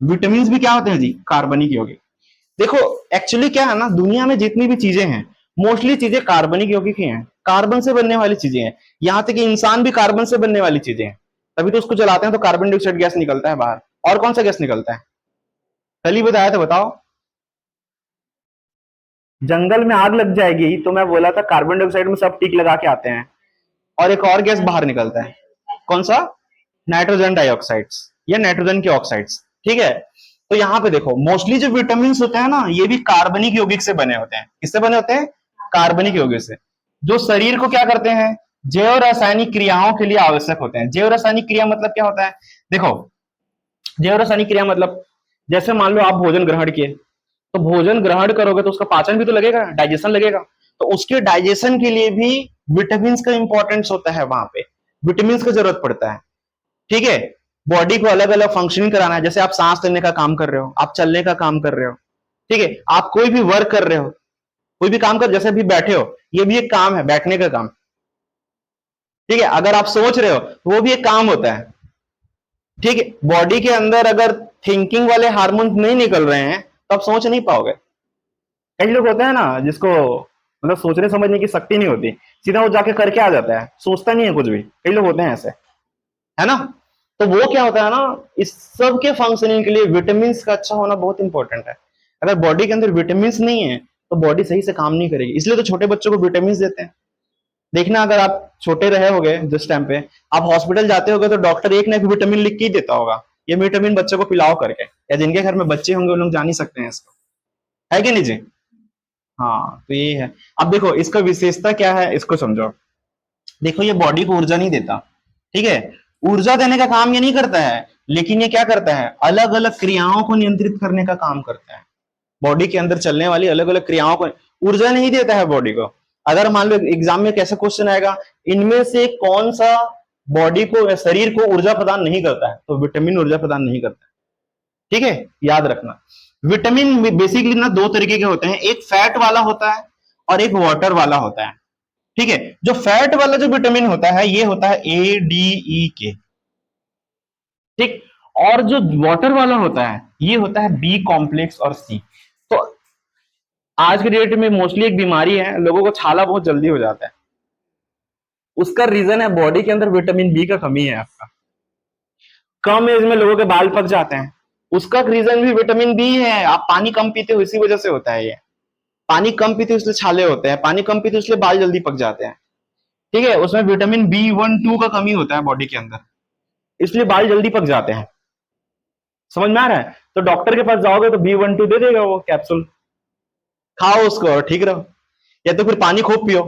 विटामिन भी क्या होते हैं जी? कार्बनिक यौगिक। देखो एक्चुअली क्या है ना, दुनिया में जितनी भी चीजें हैं मोस्टली चीजें कार्बनिक यौगिक ही हैं, कार्बन से बनने वाली चीजें हैं। यहां तक कि इंसान भी कार्बन से बनने वाली चीजें हैं, तभी तो उसको जलाते हैं तो कार्बन डाइऑक्साइड गैस निकलता है बाहर। और कौन सा गैस निकलता है? कल ही बताया था, बताओ। जंगल में आग लग जाएगी तो मैं बोला था कार्बन डाइऑक्साइड में सब टिक लगा के आते हैं, और एक और गैस बाहर निकलता है। कौन सा? नाइट्रोजन डाइऑक्साइड्स या नाइट्रोजन के ऑक्साइड्स। ठीक है, तो यहाँ पे देखो मोस्टली जो विटामिन होते हैं ना, ये भी कार्बनिक यौगिक से बने होते हैं। किससे बने होते हैं? कार्बनिक यौगिक से, जो शरीर को क्या करते हैं, जैव रासायनिक क्रियाओं के लिए आवश्यक होते हैं। जैव रासायनिक क्रिया मतलब क्या होता है? देखो जैव रासायनिक क्रिया मतलब, जैसे मान लो आप भोजन ग्रहण किए, तो भोजन ग्रहण करोगे तो उसका पाचन भी तो लगेगा, डाइजेशन लगेगा, तो उसके डाइजेशन के लिए भी विटामिन का इंपॉर्टेंस होता है। वहां पे विटामिन का जरूरत पड़ता है। ठीक है, बॉडी को अलग अलग फंक्शनिंग कराना है। जैसे आप सांस लेने का काम कर रहे हो, आप चलने का काम कर रहे हो, ठीक है, आप कोई भी वर्क कर रहे हो, कोई भी काम कर, जैसे अभी बैठे हो, ये भी एक काम है, बैठने का काम। ठीक है, अगर आप सोच रहे हो तो वो भी एक काम होता है। ठीक है, बॉडी के अंदर अगर थिंकिंग वाले हार्मोन नहीं निकल रहे हैं तो आप सोच नहीं पाओगे। कई लोग होते हैं ना जिसको मतलब सोचने समझने की शक्ति नहीं होती, सीधा वो जाके करके आ जाता है, सोचता नहीं है कुछ भी। कई लोग होते हैं ऐसे, है ना? तो वो क्या होता है ना, इस सब के फंक्शनिंग के लिए विटामिन का अच्छा होना बहुत इंपॉर्टेंट है। अगर बॉडी के अंदर विटामिन नहीं है तो बॉडी सही से काम नहीं करेगी। इसलिए तो छोटे बच्चों को विटामिन देते हैं। देखना, अगर आप छोटे रहे होगे जिस टाइम पे आप हॉस्पिटल जाते होगे तो डॉक्टर एक ना एक विटामिन लिख के ही देता होगा, ये विटामिन बच्चों को पिलाओ करके। या जिनके घर में बच्चे होंगे उन लोग जान ही सकते हैं इसको। है कि नहीं जी? हाँ, तो ये है। अब देखो इसका विशेषता क्या है, इसको समझो। देखो ये बॉडी को ऊर्जा नहीं देता, ठीक है, ऊर्जा देने का काम ये नहीं करता है, लेकिन ये क्या करता है, अलग अलग क्रियाओं को नियंत्रित करने का काम करता है। बॉडी के अंदर चलने वाली अलग अलग क्रियाओं को ऊर्जा नहीं देता है बॉडी को। अगर मान लो एग्जाम में कैसा क्वेश्चन आएगा, इनमें से कौन सा बॉडी को, शरीर को ऊर्जा प्रदान नहीं करता है, तो विटामिन ऊर्जा प्रदान नहीं करता है। ठीक है, याद रखना। विटामिन बेसिकली ना दो तरीके के होते हैं, एक फैट वाला होता है और एक वाटर वाला होता है। ठीक है, जो फैट वाला जो विटामिन होता है ये होता है ADE के, ठीक। और जो वाटर वाला होता है ये होता है बी कॉम्प्लेक्स और सी। तो आज के डेट में मोस्टली एक बीमारी है, लोगों को छाला बहुत जल्दी हो जाता है, उसका रीजन है बॉडी के अंदर विटामिन बी का कमी है आपका। कम एज में लोगों के बाल पक जाते हैं, उसका रीजन भी विटामिन बी है। आप पानी कम पीते हो, इसी वजह से होता है ये। पानी कम पीते हो इसलिए छाले होते हैं, पानी कम पीते हो इसलिए बाल जल्दी पक जाते हैं। ठीक है, उसमें विटामिन B1 2 का कमी होता है बॉडी के अंदर, इसलिए बाल जल्दी पक जाते हैं। समझ में आ रहा है? तो डॉक्टर के पास जाओगे तो B12 दे देगा वो कैप्सूल, खाओ उसको और ठीक रहो, या तो फिर पानी खूब पियो।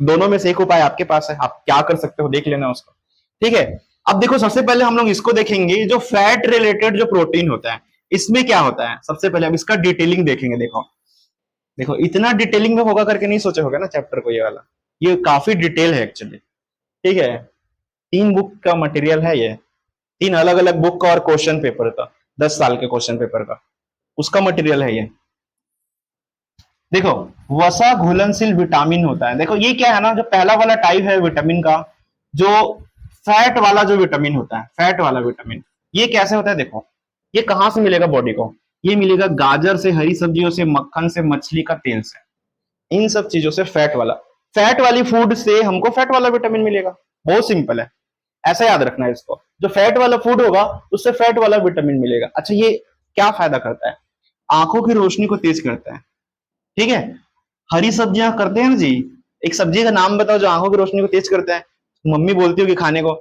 दोनों में से एक उपाय आपके पास है, आप क्या कर सकते हो देख लेना उसको। ठीक है, अब देखो सबसे पहले हम लोग इसको देखेंगे, जो फैट रिलेटेड जो प्रोटीन होता है इसमें क्या होता है। सबसे पहले अब इसका डिटेलिंग देखेंगे। देखो देखो इतना डिटेलिंग में होगा करके नहीं सोचे होगा ना चैप्टर को, ये वाला ये काफी डिटेल है एक्चुअली। ठीक है, 3 बुक का मटेरियल है ये, 3 अलग अलग बुक का और क्वेश्चन पेपर का, 10 साल के क्वेश्चन पेपर का उसका मटेरियल है ये। देखो वसा घुलनशील विटामिन होता है। देखो ये क्या है ना, जो पहला वाला टाइप है विटामिन का, जो फैट वाला जो विटामिन होता है, फैट वाला विटामिन ये कैसे होता है। देखो ये कहां से मिलेगा बॉडी को, ये मिलेगा गाजर से, हरी सब्जियों से, मक्खन से, मछली का तेल से, इन सब चीजों से फैट वाला, फैट वाली फूड से हमको फैट वाला विटामिन मिलेगा। बहुत सिंपल है, ऐसा याद रखना है इसको। जो फैट वाला फूड होगा उससे फैट वाला विटामिन मिलेगा। अच्छा ये क्या फायदा करता है, आंखों की रोशनी को तेज करता है। ठीक है, हरी सब्जियां करते हैं ना जी, एक सब्जी का नाम बताओ जो आंखों की रोशनी को तेज करता है। मम्मी बोलती होगी खाने को,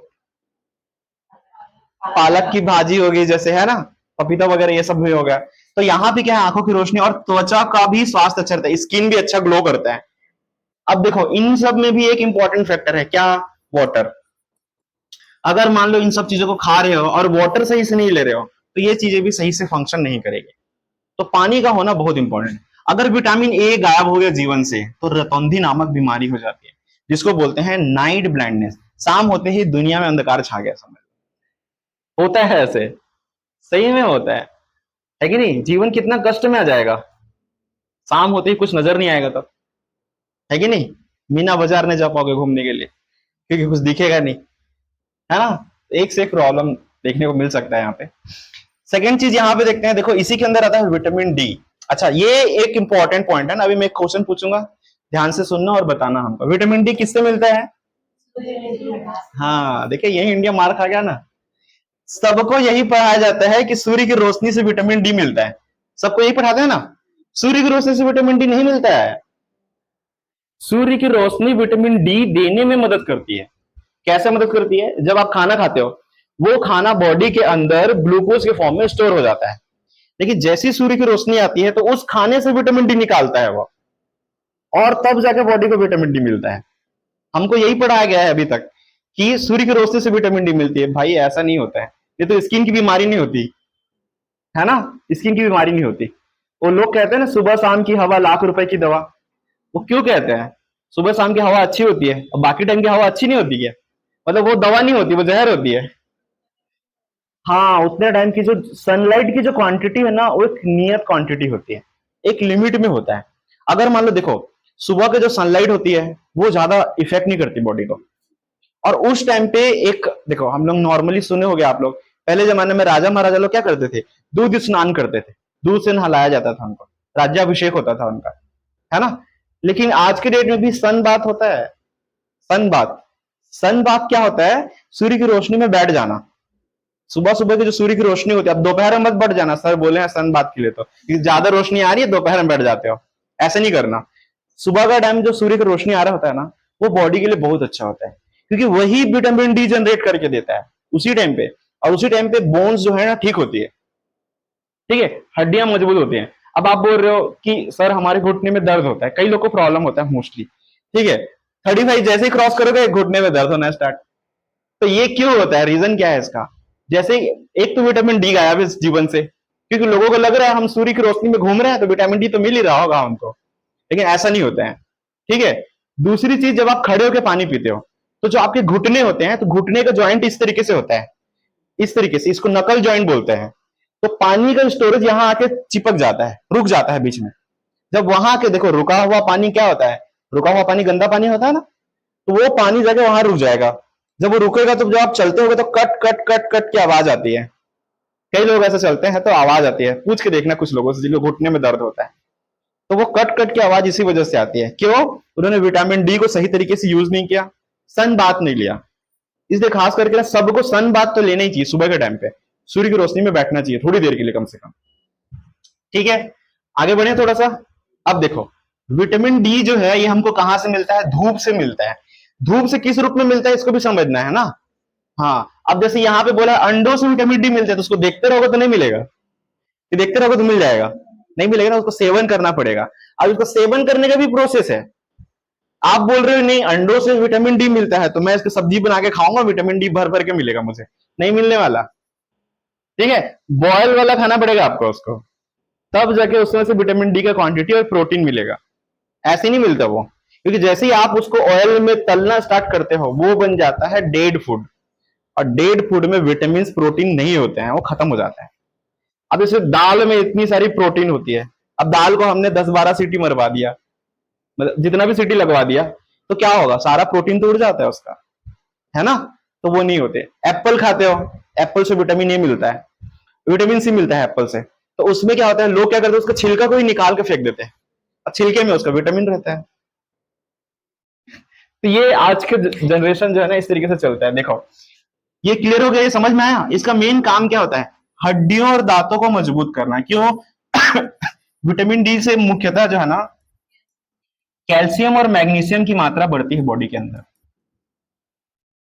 पालक की भाजी होगी जैसे, है ना, पपीता वगैरह ये सब भी हो गया। तो यहाँ पे क्या है, आंखों की रोशनी और त्वचा का भी स्वास्थ्य अच्छा रहता है, स्किन भी अच्छा ग्लो करता है। अब देखो इन सब में भी एक इंपॉर्टेंट फैक्टर है क्या, वाटर। अगर मान लो इन सब चीजों को खा रहे हो और वाटर सही से नहीं ले रहे हो तो ये चीजें भी सही से फंक्शन नहीं करेगी। तो पानी का होना बहुत इंपॉर्टेंट है। अगर विटामिन ए गायब हो गया जीवन से तो रतौंधी नामक बीमारी हो जाती है, जिसको बोलते हैं नाइट ब्लाइंडनेस। शाम होते ही दुनिया में अंधकार छा गया, समझ लो। होता है ऐसे, सही में होता है कि नहीं? जीवन कितना कष्ट में आ जाएगा, शाम होते ही कुछ नजर नहीं आएगा तब, है कि नहीं? मीना बाजार नहीं जा पाओगे घूमने के लिए क्योंकि कुछ दिखेगा नहीं, है ना? एक से एक प्रॉब्लम देखने को मिल सकता है यहाँ पे। सेकेंड चीज यहाँ पे देखते हैं, देखो इसी के अंदर आता है विटामिन डी। अच्छा ये एक इंपॉर्टेंट पॉइंट है ना, अभी मैं एक क्वेश्चन पूछूंगा, ध्यान से सुनना और बताना हमको। विटामिन डी किससे मिलता है? हाँ देखिए यही इंडिया मार खा गया ना। सबको यही पढ़ाया जाता है कि सूर्य की रोशनी से विटामिन डी मिलता है, सबको यही पढ़ाते हैं ना। सूर्य की रोशनी से विटामिन डी नहीं मिलता है। सूर्य की रोशनी विटामिन डी देने में मदद करती है। कैसे मदद करती है? जब आप खाना खाते हो वो खाना बॉडी के अंदर ग्लूकोज के फॉर्म में स्टोर हो जाता है, लेकिन जैसी सूर्य की रोशनी आती है तो उस खाने से विटामिन डी निकालता है वो, और तब जाके बॉडी को विटामिन डी मिलता है। हमको यही पढ़ाया गया है अभी तक कि सूर्य की रोशनी से विटामिन डी मिलती है। भाई ऐसा नहीं होता है, ये तो स्किन की बीमारी नहीं होती है ना, स्किन की बीमारी नहीं होती। वो लोग कहते हैं ना सुबह शाम की हवा ₹1,00,000 की दवा, वो क्यों कहते हैं? सुबह शाम की हवा अच्छी होती है और बाकी टाइम की हवा अच्छी नहीं होती है, मतलब वो दवा नहीं होती, वो जहर होती है। हाँ उतने टाइम की जो सनलाइट की जो क्वांटिटी है ना वो एक नियत क्वांटिटी होती है, एक लिमिट में होता है। अगर मान लो देखो सुबह के जो सनलाइट होती है वो ज्यादा इफेक्ट नहीं करती बॉडी को, और उस टाइम पे एक देखो हम लोग नॉर्मली सुने होंगे आप लोग, पहले जमाने में राजा महाराजा लोग क्या करते थे, दूध स्नान करते थे, दूध से नहलाया जाता था उनको, राज्याभिषेक होता था उनका, है ना। लेकिन आज के डेट में भी सन बात होता है, सन बात। सन बात क्या होता है? सूर्य की रोशनी में बैठ जाना, सुबह सुबह की जो सूर्य की रोशनी होती है, अब दोपहर में मत बैठ जाना, सर बोले हैं सन बात के लिए तो ज्यादा रोशनी आ रही है दोपहर में बैठ जाते हो, ऐसे नहीं करना। सुबह का टाइम जो सूर्य की रोशनी आ रहा होता है ना वो बॉडी के लिए बहुत अच्छा होता है, क्योंकि वही विटामिन डी जनरेट करके देता है उसी टाइम पे, और उसी टाइम पे बोन्स जो है ना ठीक होती है, ठीक है, हड्डियां मजबूत होती हैं। अब आप बोल रहे हो कि सर हमारे घुटने में दर्द होता है, कई लोग को प्रॉब्लम होता है मोस्टली, ठीक है, 35 जैसे ही क्रॉस करोगे घुटने में दर्द होना स्टार्ट। तो ये क्यों होता है, रीजन क्या है इसका? जैसे एक तो विटामिन डी गायब है इस जीवन से, क्योंकि लोगों को लग रहा है हम सूर्य की रोशनी में घूम रहे हैं तो विटामिन डी तो मिल ही रहा होगा हमको, लेकिन ऐसा नहीं होता है, ठीक है। दूसरी चीज, जब आप खड़े होकर पानी पीते हो तो जो आपके घुटने होते हैं, तो घुटने का ज्वाइंट इस तरीके से होता है, इस तरीके से, इसको नकल ज्वाइंट बोलते हैं। तो पानी का स्टोरेज यहाँ आके चिपक जाता है, रुक जाता है बीच में। जब वहां आके देखो, रुका हुआ पानी क्या होता है, रुका हुआ पानी गंदा पानी होता है ना, तो वो पानी जाके वहां रुक जाएगा। जब वो रुकेगा तो जब आप चलते होगे तो कट कट कट कट की आवाज आती है। कई लोग ऐसे चलते हैं तो आवाज आती है, पूछ के देखना कुछ लोगों से जिनको घुटने में दर्द होता है, तो वो कट कट की आवाज इसी वजह से आती है। क्यों? उन्होंने विटामिन डी को सही तरीके से यूज नहीं किया, सन बात नहीं लिया। इसलिए खास करके ना सबको सन बात तो लेना ही चाहिए, सुबह के टाइम पे सूर्य की रोशनी में बैठना चाहिए थोड़ी देर के लिए कम से कम, ठीक है। आगे बढ़े थोड़ा सा। अब देखो, विटामिन डी जो है ये हमको कहां से मिलता है? धूप से मिलता है। धूप से किस रूप में मिलता है इसको भी समझना है ना। हाँ, अब जैसे यहाँ पे बोला अंडों से विटामिन डी मिलता है, तो उसको देखते रहोगे तो नहीं मिलेगा, कि देखते रहोगे तो मिल जाएगा? नहीं मिलेगा ना, उसको सेवन करना पड़ेगा। अब इसको सेवन करने का भी प्रोसेस है। आप बोल रहे हो नहीं अंडों से विटामिन डी मिलता है तो मैं इसकी सब्जी बना के खाऊंगा, विटामिन डी भर भर के मिलेगा मुझे, नहीं मिलने वाला, ठीक है। बॉयल वाला खाना पड़ेगा आपको उसको, तब जाके उसमें से विटामिन डी का क्वांटिटी और प्रोटीन मिलेगा, ऐसे नहीं मिलता वो। क्योंकि जैसे ही आप उसको ऑयल में तलना स्टार्ट करते हो वो बन जाता है डेड फूड, और डेड फूड में विटामिन प्रोटीन नहीं होते हैं, वो खत्म हो जाता है। अब जैसे दाल में इतनी सारी प्रोटीन होती है, अब दाल को हमने 10-12 सीटी मरवा दिया, मतलब जितना भी सीटी लगवा दिया, तो क्या होगा? सारा प्रोटीन तो उड़ जाता है उसका, है ना। तो वो नहीं होते। एप्पल खाते हो, एप्पल से विटामिन ए मिलता है, विटामिन सी मिलता है एप्पल से, तो उसमें क्या होता है, लोग क्या करते हैं उसका छिलका को ही निकाल के फेंक देते हैं, और छिलके में उसका विटामिन रहता है। तो ये आज के जनरेशन जो है ना इस तरीके से चलता है। देखो ये क्लियर हो गया, ये समझ में आया? इसका मेन काम क्या होता है? हड्डियों और दांतों को मजबूत करना। क्यों? विटामिन डी से मुख्यतः जो है ना कैल्शियम और मैग्नीशियम की मात्रा बढ़ती है बॉडी के अंदर।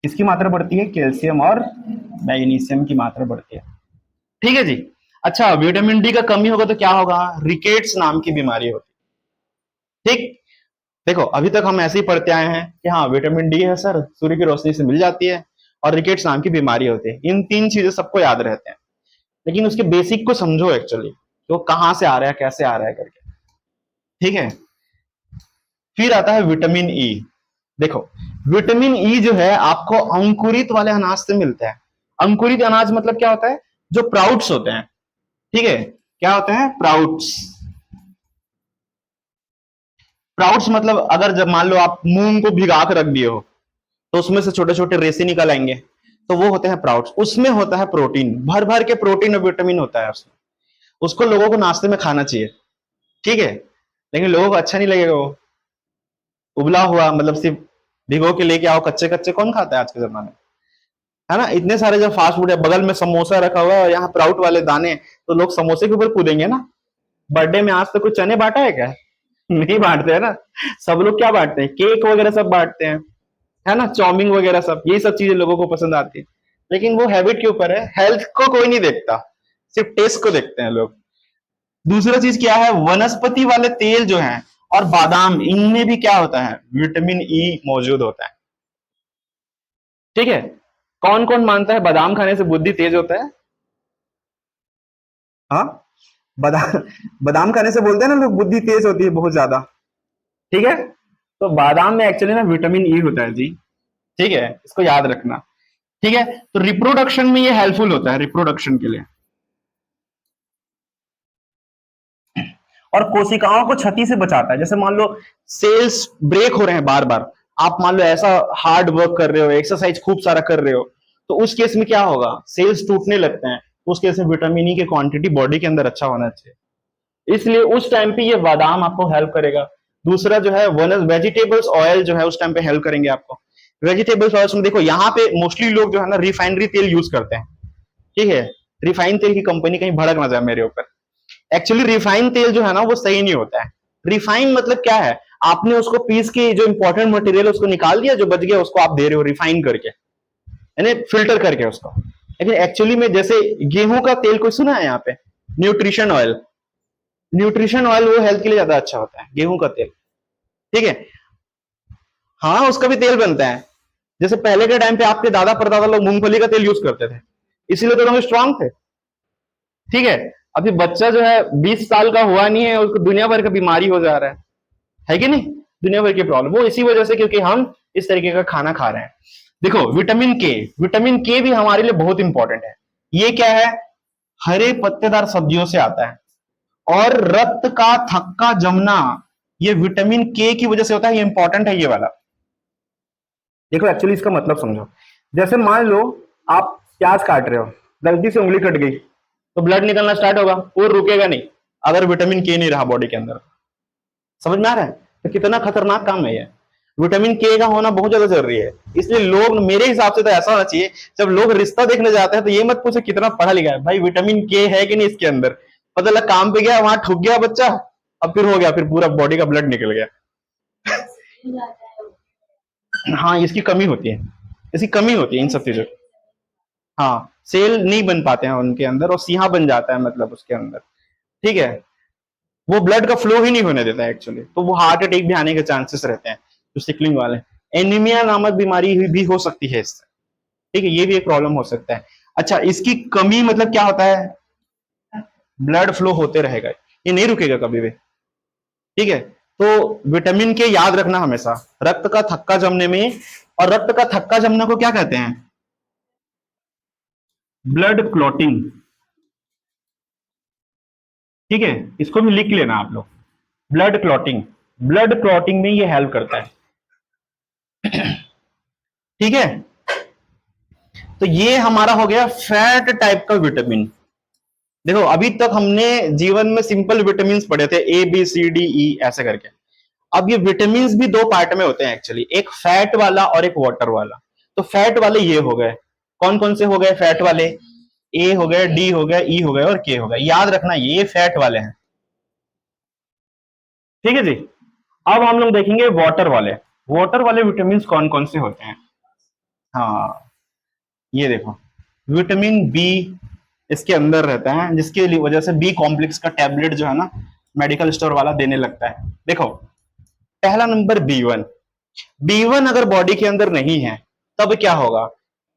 किसकी मात्रा बढ़ती है? कैल्शियम और मैग्नीशियम की मात्रा बढ़ती है, ठीक है जी। अच्छा, विटामिन डी का कमी होगा तो क्या होगा? रिकेट्स नाम की बीमारी होती है, ठीक। देखो अभी तक हम ऐसे ही पढ़ते आए हैं कि हाँ विटामिन डी है सर, सूर्य की रोशनी से मिल जाती है, और रिकेट्स नाम की बीमारी होती है। इन तीन चीजें सबको याद रहते हैं, लेकिन उसके बेसिक को समझो एक्चुअली, तो कहां से आ रहा है, कैसे आ रहा है करके, ठीक है। फिर आता है विटामिन ई। देखो विटामिन ई जो है आपको अंकुरित वाले अनाज से मिलता है। अंकुरित अनाज मतलब क्या होता है? जो प्राउट्स होते हैं, ठीक है। क्या होते हैं? प्राउट्स। प्राउट्स मतलब अगर जब मान लो आप मूंग को भिगा कर रख दिए हो तो उसमें से छोटे छोटे रेसे निकल आएंगे, तो वो होते हैं प्राउट्स। उसमें होता है प्रोटीन, भर भर के प्रोटीन और विटामिन होता है उसमें। उसको लोगों को नाश्ते में खाना चाहिए, ठीक है, लेकिन लोगों को अच्छा नहीं लगेगा। वो उबला हुआ मतलब सिर्फ भिगो के लेके आओ, कच्चे कच्चे कौन खाता है आज के जमाने में, है ना। इतने सारे जब फास्ट फूड है, बगल में समोसा रखा हुआ है और यहाँ प्राउट वाले दाने, तो लोग समोसे के ऊपर कूदेंगे ना। बर्थडे में आज तक कुछ चने बांटा है क्या? नहीं बांटते हैं ना। सब लोग क्या बांटते हैं? केक वगैरह सब बांटते हैं, है ना, चाउमीन वगैरह सब, यही सब चीजें लोगों को पसंद आती है। लेकिन वो हैबिट के ऊपर है, हेल्थ को कोई नहीं देखता, सिर्फ टेस्ट को देखते हैं लोग। दूसरा चीज क्या है? वनस्पति वाले तेल जो है और बादाम, इनमें भी क्या होता है? विटामिन ई मौजूद होता है, ठीक है। कौन कौन मानता है बादाम खाने से बुद्धि तेज होता है? हाँ, बादाम, बादाम खाने से बोलते हैं ना लोग बुद्धि तेज होती है बहुत ज्यादा, ठीक है। तो बादाम में एक्चुअली ना विटामिन ई होता है जी, ठीक है, इसको याद रखना, ठीक है। तो रिप्रोडक्शन में ये हेल्पफुल होता है, रिप्रोडक्शन के लिए। और कोशिकाओं को क्षति से बचाता है। जैसे मान लो सेल्स ब्रेक हो रहे हैं बार बार, आप मान लो ऐसा हार्ड वर्क कर रहे हो, एक्सरसाइज खूब सारा कर रहे हो, तो उस केस में क्या होगा? सेल्स टूटने लगते हैं, उस केस में विटामिन ई की क्वांटिटी बॉडी के अंदर अच्छा होना चाहिए, इसलिए उस टाइम पे ये बादाम आपको हेल्प करेगा। दूसरा जो है वन वेजिटेबल्स ऑयल जो है उस टाइम पे हेल्प करेंगे आपको। वेजिटेबल्स ऑयल में देखो यहाँ पे मोस्टली लोग जो है ना रिफाइनरी तेल यूज करते हैं, ठीक है। रिफाइन तेल की कंपनी कहीं भड़क ना जाए मेरे ऊपर। एक्चुअली रिफाइन तेल जो है ना वो सही नहीं होता है। रिफाइन मतलब क्या है? आपने उसको पीस के जो इंपॉर्टेंट मटेरियल उसको निकाल दिया, जो बच गया उसको आप दे रहे हो रिफाइन करके, यानी फिल्टर करके उसको। लेकिन एक्चुअली में जैसे गेहूं का तेल कोई सुना है यहाँ पे? न्यूट्रिशन ऑयल, न्यूट्रिशन ऑयल वो हेल्थ के लिए ज्यादा अच्छा होता है, गेहूं का तेल। ठीक है, हाँ उसका भी तेल बनता है। जैसे पहले के टाइम पे आपके दादा परदादा लोग मूंगफली का तेल यूज करते थे, इसीलिए तो लोग स्ट्रांग थे। ठीक है, अभी बच्चा जो है 20 साल का हुआ नहीं है, उसको दुनिया भर का बीमारी हो जा रहा है कि नहीं, दुनिया भर की प्रॉब्लम वो इसी वजह से, क्योंकि हम इस तरीके का खाना खा रहे हैं। देखो विटामिन के भी हमारे लिए बहुत इंपॉर्टेंट है। ये क्या है, हरे पत्तेदार सब्जियों से आता है। और रक्त का थक्का जमना, ये विटामिन के की वजह से होता है, ये इंपॉर्टेंट है ये वाला। देखो एक्चुअली इसका मतलब समझो, जैसे मान लो आप प्याज काट रहे हो, गलती से उंगली कट गई, तो ब्लड निकलना स्टार्ट होगा, वो रुकेगा नहीं अगर विटामिन के नहीं रहा बॉडी के अंदर। समझ में आ रहा है, तो कितना खतरनाक काम है ये। विटामिन के का होना बहुत ज्यादा जरूरी है। इसलिए लोग, मेरे हिसाब से तो ऐसा होना चाहिए, जब लोग रिश्ता देखने जाते हैं तो ये मत पूछे कितना पढ़ा लिखा है, भाई विटामिन के है कि नहीं इसके अंदर। पता लगा काम पे गया, वहां ठुक गया बच्चा, अब फिर हो गया, फिर पूरा बॉडी का ब्लड निकल गया। हाँ इसकी कमी होती है, इसकी कमी होती है इन सब चीजों। हाँ सेल नहीं बन पाते हैं उनके अंदर, और सीहा बन जाता है मतलब उसके अंदर। ठीक है, वो ब्लड का फ्लो ही नहीं होने देता है एक्चुअली, तो वो हार्ट अटैक भी आने के चांसेस रहते हैं जो सिकलिंग वाले। एनीमिया नामक बीमारी भी हो सकती है इससे। ठीक है, ये भी एक प्रॉब्लम हो सकता है। अच्छा, इसकी कमी मतलब क्या होता है, ब्लड फ्लो होते रहेगा, ये नहीं रुकेगा कभी भी। ठीक है, तो विटामिन के याद रखना हमेशा, रक्त का थक्का जमने में। और रक्त का थक्का जमने को क्या कहते हैं, ब्लड क्लॉटिंग। ठीक है, इसको भी लिख लेना आप लोग, ब्लड क्लॉटिंग। ब्लड क्लॉटिंग में ये हेल्प करता है। ठीक है, तो ये हमारा हो गया फैट टाइप का विटामिन। देखो अभी तक हमने जीवन में सिंपल विटामिन पढ़े थे, A B C D E ऐसे करके। अब ये विटामिन भी दो पार्ट में होते हैं एक्चुअली, एक फैट वाला और एक वाटर वाला। तो फैट वाले ये हो गए, कौन कौन से हो गए फैट वाले, ए हो गए, डी हो गए, ई हो गए और के हो गए। याद रखना ये फैट वाले हैं। ठीक है जी, अब हम लोग देखेंगे वाटर वाले। वाटर वाले विटामिन कौन कौन से होते हैं। हाँ ये देखो, विटामिन बी इसके अंदर रहता है, जिसके वजह से बी कॉम्प्लेक्स का टैबलेट जो है ना मेडिकल स्टोर वाला देने लगता है। देखो पहला number B one. B one अगर बॉडी के अंदर नहीं है तब क्या होगा,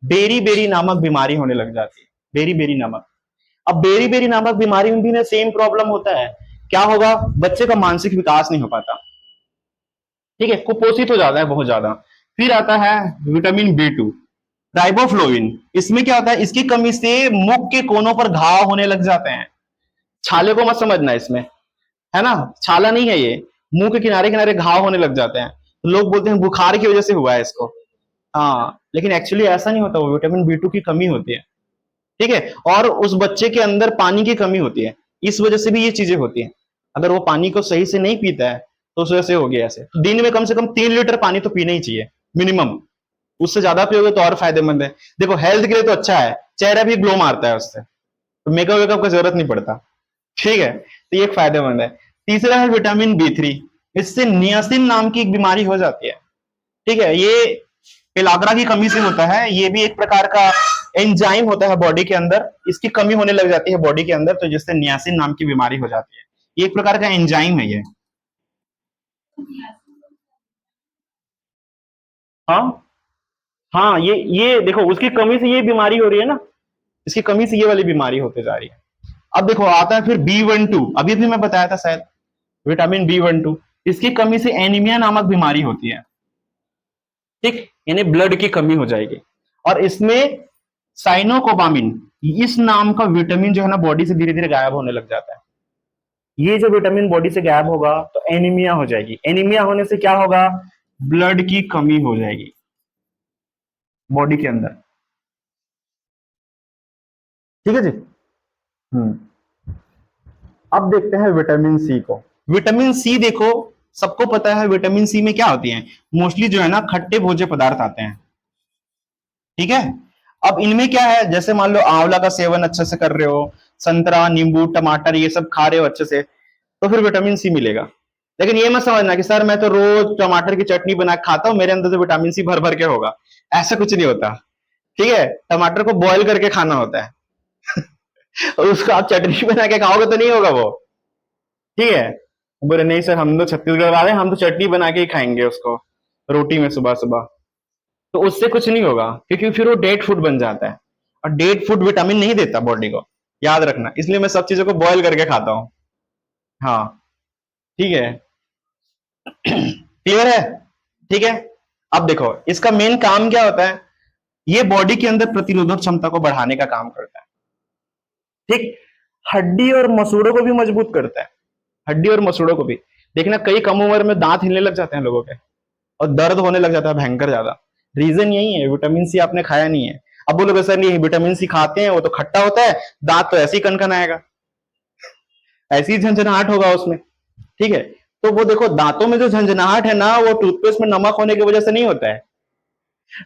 बेरी बेरी नामक बीमारी होने लग जाती है, बेरी बेरी नामक। अब बेरी बेरी नामक बीमारी में भी ना सेम प्रॉब्लम होता है। क्या होगा, बच्चे का मानसिक विकास नहीं हो पाता। ठीक है, कुपोषित हो जाता है बहुत ज्यादा। फिर आता है विटामिन बी टू, राइबोफ्लोविन। इसमें क्या होता है, इसकी कमी से मुख के कोनों पर घाव होने लग जाते हैं। छाले को मत समझना इसमें, है ना, छाला नहीं है ये, मुंह के किनारे किनारे घाव होने लग जाते हैं। तो लोग बोलते हैं बुखार की वजह से हुआ है इसको। हाँ लेकिन एक्चुअली ऐसा नहीं होता, वो विटामिन बी टू की कमी होती है। ठीक है, और उस बच्चे के अंदर पानी की कमी होती है, इस वजह से भी ये चीजें होती हैं। अगर वो पानी को सही से नहीं पीता है तो उस वजह से हो गया ऐसे। तो दिन में कम से कम 3 लीटर पानी तो पीना ही चाहिए मिनिमम, उससे ज्यादा पियोगे तो और फायदेमंद है। देखो हेल्थ के लिए तो अच्छा है, चेहरा भी ग्लो मारता है उससे, तो मेकअप वेकअप का जरूरत नहीं पड़ता। ठीक है, तो ये एक फायदेमंद है। तीसरा है विटामिन बी थ्री, इससे नियासिन नाम की एक बीमारी हो जाती है। ठीक है, ये पेलाग्रा की कमी से होता है, ये भी एक प्रकार का एंजाइम होता है बॉडी के अंदर, इसकी कमी होने लग जाती है बॉडी के अंदर, तो जिससे नियासिन नाम की बीमारी हो जाती है। ये एक प्रकार का एंजाइम है ये। हाँ हाँ, ये देखो उसकी कमी से ये बीमारी हो रही है ना, इसकी कमी से ये वाली बीमारी होते जा रही है। अब देखो आता है फिर बी12, अभी भी मैं बताया था शायद, विटामिन बी12, इसकी कमी से एनीमिया नामक बीमारी होती है। ठीक, यानी ब्लड की कमी हो जाएगी। और इसमें साइनोकोबामिन, इस नाम का विटामिन जो है ना बॉडी से धीरे धीरे गायब होने लग जाता है। ये जो विटामिन बॉडी से गायब होगा तो एनीमिया हो जाएगी। एनीमिया होने से क्या होगा, ब्लड की कमी हो जाएगी बॉडी के अंदर। ठीक है जी। हम्म, अब देखते हैं विटामिन सी को। विटामिन सी देखो, सबको पता है विटामिन सी में क्या होती है, मोस्टली जो है ना खट्टे भोज्य पदार्थ आते हैं। ठीक है, अब इनमें क्या है, जैसे मान लो आंवला का सेवन अच्छे से कर रहे हो, संतरा नींबू टमाटर ये सब खा रहे हो अच्छे से, तो फिर विटामिन सी मिलेगा। लेकिन ये मत समझना कि सर मैं तो रोज टमाटर की चटनी बना के खाता हूं, मेरे अंदर तो विटामिन सी भर भर के होगा, ऐसा कुछ नहीं होता। ठीक है, टमाटर को बॉईल करके खाना होता है और उसको आप चटनी बना के खाओगे तो नहीं होगा वो। ठीक है, बोले नहीं सर हम तो छत्तीसगढ़ वाले हैं, हम तो चटनी बना के ही खाएंगे उसको रोटी में सुबह सुबह। तो उससे कुछ नहीं होगा, क्योंकि फिर वो डेड फूड बन जाता है, और डेड फूड विटामिन नहीं देता बॉडी को, याद रखना। इसलिए मैं सब चीजों को बॉयल करके खाता हूँ। हाँ, ठीक है। क्लियर है? ठीक है। अब देखो इसका मेन काम क्या होता है, ये बॉडी के अंदर प्रतिरोधक क्षमता को बढ़ाने का काम करता है। ठीक, हड्डी और मसूड़ों को भी मजबूत करता है, हड्डी और मसूड़ों को भी। देखना कई कम उम्र में दांत हिलने लग जाते हैं लोगों के, और दर्द होने लग जाता है भयंकर ज्यादा। रीजन यही है, विटामिन सी आपने खाया नहीं है। अब बोलोगे सर नहीं विटामिन सी खाते हैं वो तो खट्टा होता है, दांत तो ऐसे ही कनकन आएगा, ऐसी ही झंझनाहट होगा उसमें। ठीक है, तो वो देखो दांतों में जो झंझनाहट है ना, वो टूथपेस्ट में नमक होने की वजह से नहीं होता है,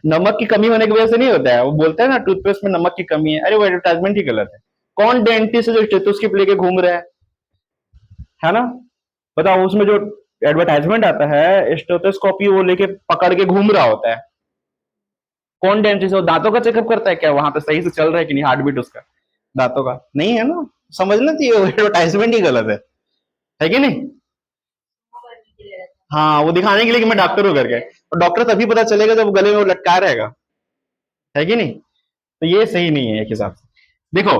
नमक की कमी होने की वजह से नहीं होता है। वो बोलते हैं ना टूथपेस्ट में नमक की कमी है, अरे वो एडवर्टाइजमेंट ही गलत है। कौन डेंटिस्ट है जो स्टेथोस्कोप लेके घूम रहा है ना? बताओ, उसमें जो एडवर्टाइजमेंट आता है स्टेथोस्कोपी वो लेके पकड़ के घूम रहा होता है। कौन डेंटिस्ट है? दांतों का चेकअप करता है क्या वहां पे, सही से चल रहा है कि नहीं हार्ट बीट उसका, दांतों का नहीं है ना। समझना चाहिए, एडवर्टाइजमेंट ही गलत है कि नहीं? हाँ, वो दिखाने के लिए कि मैं डॉक्टर हूँ करके, और डॉक्टर तभी पता चलेगा जब वो गले में वो लटका रहेगा, है कि नहीं? तो ये सही नहीं है एक हिसाब से। देखो,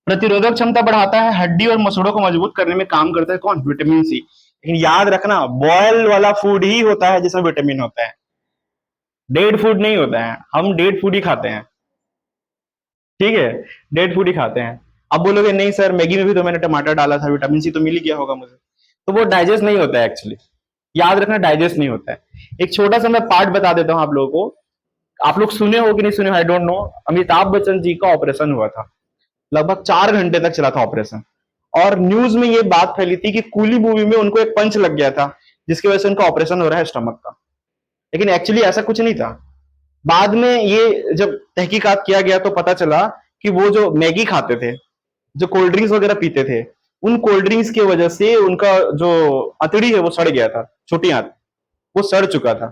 प्रतिरोधक क्षमता बढ़ाता है, हड्डी और मसूड़ों को मजबूत करने में काम करता है कौन? Vitamin C. लेकिन याद रखना बॉयल वाला फूड ही होता है जिसमें विटामिन होता है, डेड फूड नहीं होता है। हम डेड फूड ही खाते हैं, ठीक है, डेड फूड ही खाते हैं। अब बोलोगे नहीं सर मैगी में भी तो मैंने टमाटर डाला था, विटामिन सी तो मिल ही गया होगा मुझे, तो वो डाइजेस्ट नहीं होता है एक्चुअली। याद रखना डाइजेस्ट नहीं होता है। एक छोटा सा मैं पार्ट बता देता हूं आप लोगों को, आप लोग सुने हो कि नहीं सुने, I don't know. Amitabh Bachchan ji का ऑपरेशन हुआ था, लगभग 4 घंटे तक चला था ऑपरेशन, और न्यूज में ये बात फैली थी कि कूली मूवी में उनको एक पंच लग गया था जिसकी वजह से उनका ऑपरेशन हो रहा है स्टमक का। लेकिन एक्चुअली ऐसा कुछ नहीं था। बाद में ये जब तहकीकात किया गया तो पता चला कि वो जो मैगी खाते थे, जो कोल्ड ड्रिंक्स वगैरह पीते थे, उन कोल्ड ड्रिंक्स की वजह से उनका जो अतड़ी है वो सड़ गया था, छोटी आंत, वो सड़ चुका था,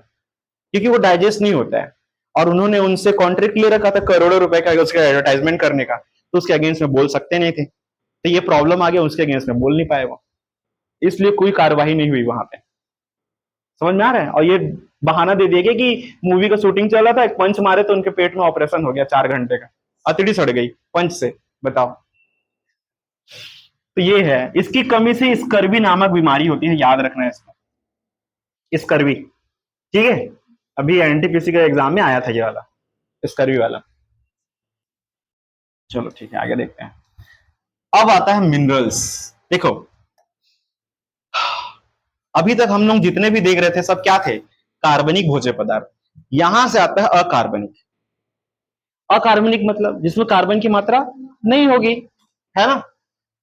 क्योंकि वो डाइजेस्ट नहीं होता है। और उन्होंने उनसे कॉन्ट्रैक्ट ले रखा था करोड़ों रुपए का उसका एडवर्टाइजमेंट करने का, तो उसके अगेंस्ट में बोल सकते नहीं थे, तो ये प्रॉब्लम आ गया, उसके अगेंस्ट में बोल नहीं पाए वो, इसलिए कोई कार्रवाई नहीं हुई वहां पे। समझ में आ रहा है? और ये बहाना दे दिया गया कि मूवी का शूटिंग चल रहा था, एक पंच मारे तो उनके पेट में ऑपरेशन हो गया 4 घंटे का, अतड़ी सड़ गई पंच से, बताओ। तो ये है, इसकी कमी से स्कर्वी नामक बीमारी होती है, याद रखना है इसको, स्कर्वी। ठीक है, अभी एनटीपीसी का एग्जाम में आया था ये वाला, स्कर्वी वाला। चलो ठीक है, आगे देखते हैं। अब आता है मिनरल्स। देखो, अभी तक हम लोग जितने भी देख रहे थे सब क्या थे? कार्बनिक भोज्य पदार्थ। यहां से आता है अकार्बनिक। अकार्बनिक मतलब जिसमें कार्बन की मात्रा नहीं होगी, है ना?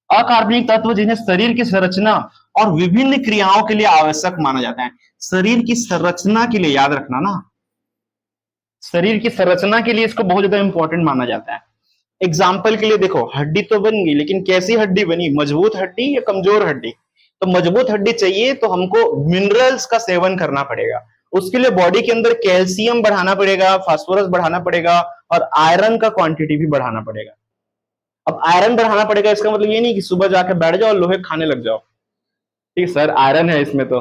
अकार्बनिक तत्व जिन्हें शरीर की संरचना और विभिन्न क्रियाओं के लिए आवश्यक माना जाता है। शरीर की संरचना के लिए, याद रखना ना, शरीर की संरचना के लिए इसको बहुत ज्यादा इंपॉर्टेंट माना जाता है। एग्जाम्पल के लिए देखो, हड्डी तो बन गई, लेकिन कैसी हड्डी बनी? मजबूत हड्डी या कमजोर हड्डी? तो मजबूत हड्डी चाहिए तो हमको मिनरल्स का सेवन करना पड़ेगा। उसके लिए बॉडी के अंदर कैल्शियम बढ़ाना पड़ेगा, फास्फोरस बढ़ाना पड़ेगा, और आयरन का क्वांटिटी भी बढ़ाना पड़ेगा। अब आयरन बढ़ाना पड़ेगा इसका मतलब ये नहीं कि सुबह जाके बैठ जाओ और लोहे खाने लग जाओ, ठीक सर आयरन है इसमें तो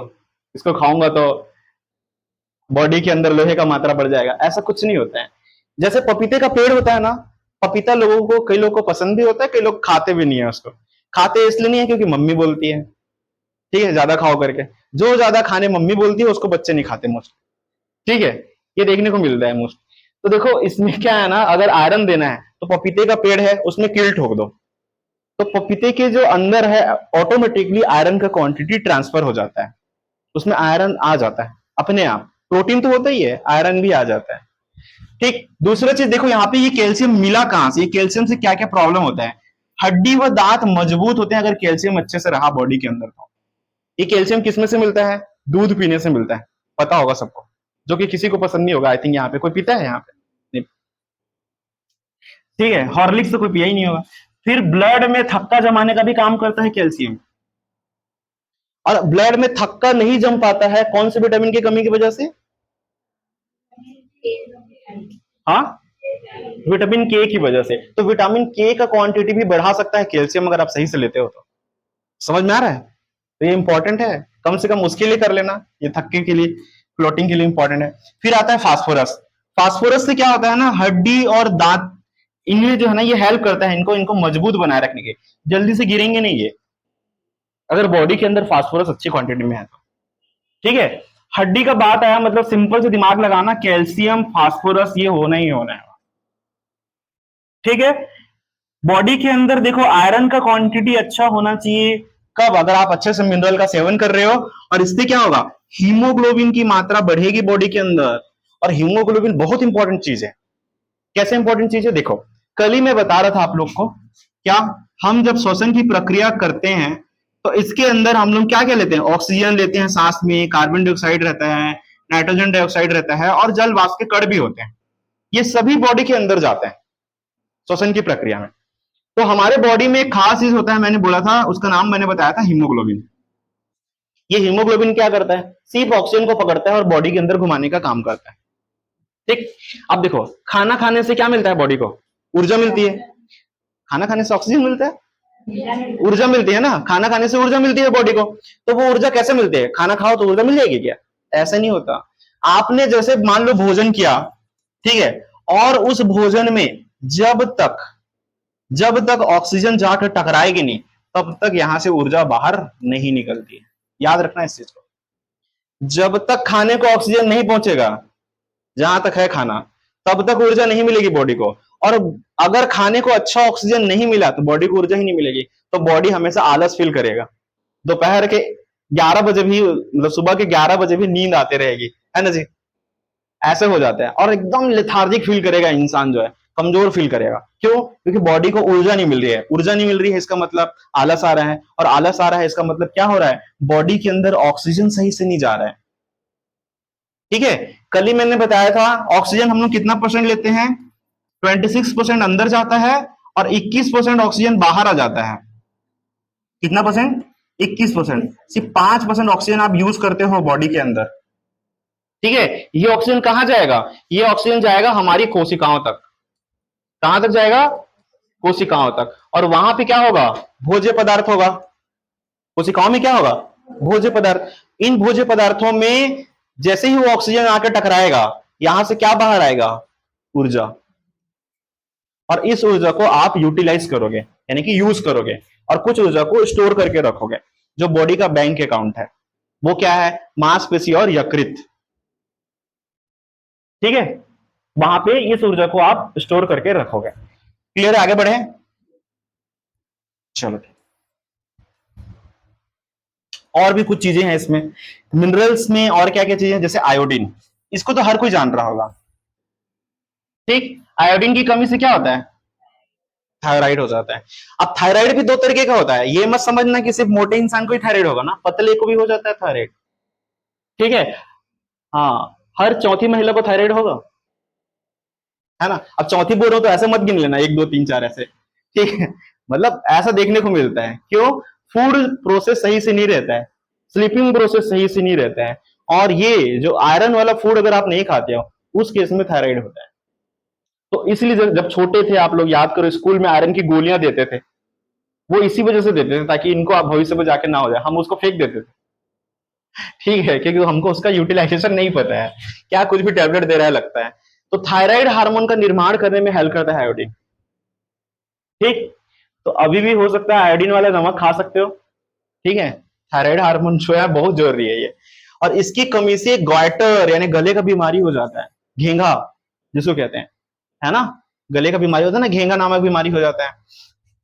इसको खाऊंगा तो बॉडी के अंदर लोहे का मात्रा बढ़ जाएगा, ऐसा कुछ नहीं होता है। जैसे पपीते का पेड़ होता है ना, पपीता लोगों को, कई लोगों को पसंद भी होता है, कई लोग खाते भी नहीं है उसको। खाते इसलिए नहीं है क्योंकि मम्मी बोलती है, ठीक है, ज्यादा खाओ करके। जो ज्यादा खाने मम्मी बोलती है उसको बच्चे नहीं खाते मोस्ट, ठीक है, ये देखने को मिलता है मोस्ट। तो देखो इसमें क्या है ना, अगर आयरन देना है तो पपीते का पेड़ है उसमें कील ठोक दो, तो पपीते के जो अंदर है ऑटोमेटिकली आयरन का क्वांटिटी ट्रांसफर हो जाता है, उसमें आयरन आ जाता है अपने आप। प्रोटीन तो होता ही है, आयरन भी आ जाता है। ठीक, दूसरा चीज देखो यहाँ पे, ये कैल्शियम मिला कहां से? ये कैल्शियम से क्या क्या प्रॉब्लम होता है? हड्डी व दांत मजबूत होते हैं अगर कैल्शियम अच्छे से रहा बॉडी के अंदर तो। ये कैल्शियम किसमें से मिलता है? दूध पीने से मिलता है, पता होगा सबको, जो कि किसी को पसंद नहीं होगा आई थिंक। यहाँ पे कोई पीता है यहाँ पे? नहीं, ठीक है, हॉर्लिक्स तो कोई पिया ही नहीं होगा। फिर ब्लड में थक्का जमाने का भी काम करता है कैल्शियम, और ब्लड में थक्का नहीं जम पाता है कौन से विटामिन की कमी की वजह से? हाँ, विटामिन के की वजह से। तो विटामिन के का क्वांटिटी भी बढ़ा सकता है कैल्शियम, अगर आप सही से लेते हो तो। समझ में आ रहा है? तो ये इंपॉर्टेंट है, कम से कम उसके लिए कर लेना, ये थक्के के लिए, फ्लोटिंग के लिए इंपॉर्टेंट है। फिर आता है फास्फोरस। फास्फोरस से क्या होता है ना, हड्डी और दांत, इनमें जो है ना ये हेल्प करता है इनको इनको मजबूत बनाए रखने के, जल्दी से गिरेंगे नहीं ये, अगर बॉडी के अंदर फास्फोरस अच्छी क्वांटिटी में है तो। ठीक है, हड्डी का बात आया, मतलब सिंपल से दिमाग लगाना, कैल्शियम फास्फोरस ये होना ही होना है। ठीक है, बॉडी के अंदर देखो आयरन का क्वांटिटी अच्छा होना चाहिए, कब, अगर आप अच्छे से मिनरल का सेवन कर रहे हो, और इससे क्या होगा, हीमोग्लोबिन की मात्रा बढ़ेगी बॉडी के अंदर। और हीमोग्लोबिन बहुत इंपॉर्टेंट चीज है। कैसे इंपॉर्टेंट चीज है, देखो कल ही मैं बता रहा था आप लोग को, क्या, हम जब श्वसन की प्रक्रिया करते हैं तो इसके अंदर हम लोग क्या क्या लेते हैं, ऑक्सीजन लेते हैं सांस में, कार्बन डाइऑक्साइड रहता है, नाइट्रोजन डाइऑक्साइड रहता है, और जल वाष्प के कण भी होते हैं। ये सभी बॉडी के अंदर जाते हैं श्वसन की प्रक्रिया में। तो हमारे बॉडी में एक खास चीज होता है, मैंने बोला था, उसका नाम मैंने बताया था, हीमोग्लोबिन। ये हीमोग्लोबिन क्या करता है, सिर्फ ऑक्सीजन को पकड़ता है और बॉडी के अंदर घुमाने का काम करता है। ठीक, अब देखो खाना खाने से क्या मिलता है बॉडी को, ऊर्जा मिलती है। खाना खाने से ऑक्सीजन मिलता है, ऊर्जा मिलती है ना, खाना खाने से ऊर्जा मिलती है बॉडी को। तो वो ऊर्जा कैसे मिलती है, खाना खाओ तो ऊर्जा मिल जाएगी क्या, ऐसा नहीं होता। आपने जैसे मान लो भोजन किया, ठीक है, और उस भोजन में जब तक ऑक्सीजन जाकर टकराएगी नहीं, तब तक यहां से ऊर्जा बाहर नहीं निकलती है। याद रखना इस चीज को, जब तक खाने को ऑक्सीजन नहीं पहुंचेगा, जहां तक है खाना, तब तक ऊर्जा नहीं मिलेगी बॉडी को। और अगर खाने को अच्छा ऑक्सीजन नहीं मिला तो बॉडी को ऊर्जा ही नहीं मिलेगी, तो बॉडी हमेशा आलस फील करेगा। दोपहर के 11 बजे भी, मतलब सुबह के 11 बजे भी नींद आते रहेगी, है ना जी, ऐसे हो जाता है। और एकदम लेथार्जिक फील करेगा इंसान, जो है कमजोर फील करेगा। क्यों, क्योंकि बॉडी को ऊर्जा नहीं मिल रही है। ऊर्जा नहीं मिल रही है इसका मतलब आलस आ रहा है, और आलस आ रहा है इसका मतलब क्या हो रहा है, बॉडी के अंदर ऑक्सीजन सही से नहीं जा रहा है। ठीक है, कल ही मैंने बताया था ऑक्सीजन हम लोग कितना परसेंट लेते हैं, 26% अंदर जाता है और 21% ऑक्सीजन बाहर आ जाता है। कितना परसेंट, 21%। सिर्फ 5% ऑक्सीजन आप यूज करते हो बॉडी के अंदर। ठीक है, ये ऑक्सीजन कहां जाएगा, ये ऑक्सीजन जाएगा हमारी कोशिकाओं तक। कहां तक जाएगा, कोशिकाओं तक। और वहां पे क्या होगा, भोज्य पदार्थ होगा। कोशिकाओं में क्या होगा, भोज्य पदार्थ। इन भोज्य पदार्थों में जैसे ही वो ऑक्सीजन आकर टकराएगा, यहां से क्या बाहर आएगा, ऊर्जा। और इस ऊर्जा को आप यूटिलाइज करोगे, यानी कि यूज करोगे, और कुछ ऊर्जा को स्टोर करके रखोगे। जो बॉडी का बैंक अकाउंट है वो क्या है, मांसपेशी और यकृत। ठीक है, वहां पे इस ऊर्जा को आप स्टोर करके रखोगे। क्लियर है, आगे बढ़े, चलो। और भी कुछ चीजें हैं इसमें, मिनरल्स में और क्या क्या चीजें, जैसे आयोडीन, इसको तो हर कोई जान रहा होगा। ठीक, आयोडीन की कमी से क्या होता है, थायराइड हो जाता है। अब थायराइड भी दो तरीके का होता है, ये मत समझना कि सिर्फ मोटे इंसान को ही थायराइड होगा ना, पतले को भी हो जाता है थायराइड। ठीक है, हाँ, हर चौथी महिला को थायराइड होगा, है ना। अब चौथी बोल रहा हूं तो ऐसे मत गिन लेना, 1 2 3 4 ऐसे, ठीक है, मतलब ऐसा देखने को मिलता है। क्यों, फूड प्रोसेस सही से नहीं रहता है, स्लीपिंग प्रोसेस सही से नहीं रहता है, और ये जो आयरन वाला फूड अगर आप नहीं खाते हो, उस केस में थायराइड होता है। तो इसलिए जब छोटे थे आप लोग याद करो, स्कूल में आयरन की गोलियां देते थे, वो इसी वजह से देते थे ताकि इनको आप भविष्य में जाके ना हो जाए, हम उसको फेंक देते थे। ठीक है, क्योंकि हमको उसका यूटिलाइजेशन नहीं पता है, क्या कुछ भी टेबलेट दे रहा है लगता है। तो थायराइड हार्मोन का निर्माण करने में हेल्प करता है आयोडीन। ठीक, तो अभी भी हो सकता है आयोडीन वाला नमक खा सकते हो। ठीक है, थायराइड हार्मोन जो है बहुत जरूरी है ये। और इसकी कमी से गॉइटर यानी गले का बीमारी हो जाता है, घेंघा जिसको कहते हैं, है ना, गले का बीमारी होता है ना, घेंघा नामक बीमारी हो जाता है।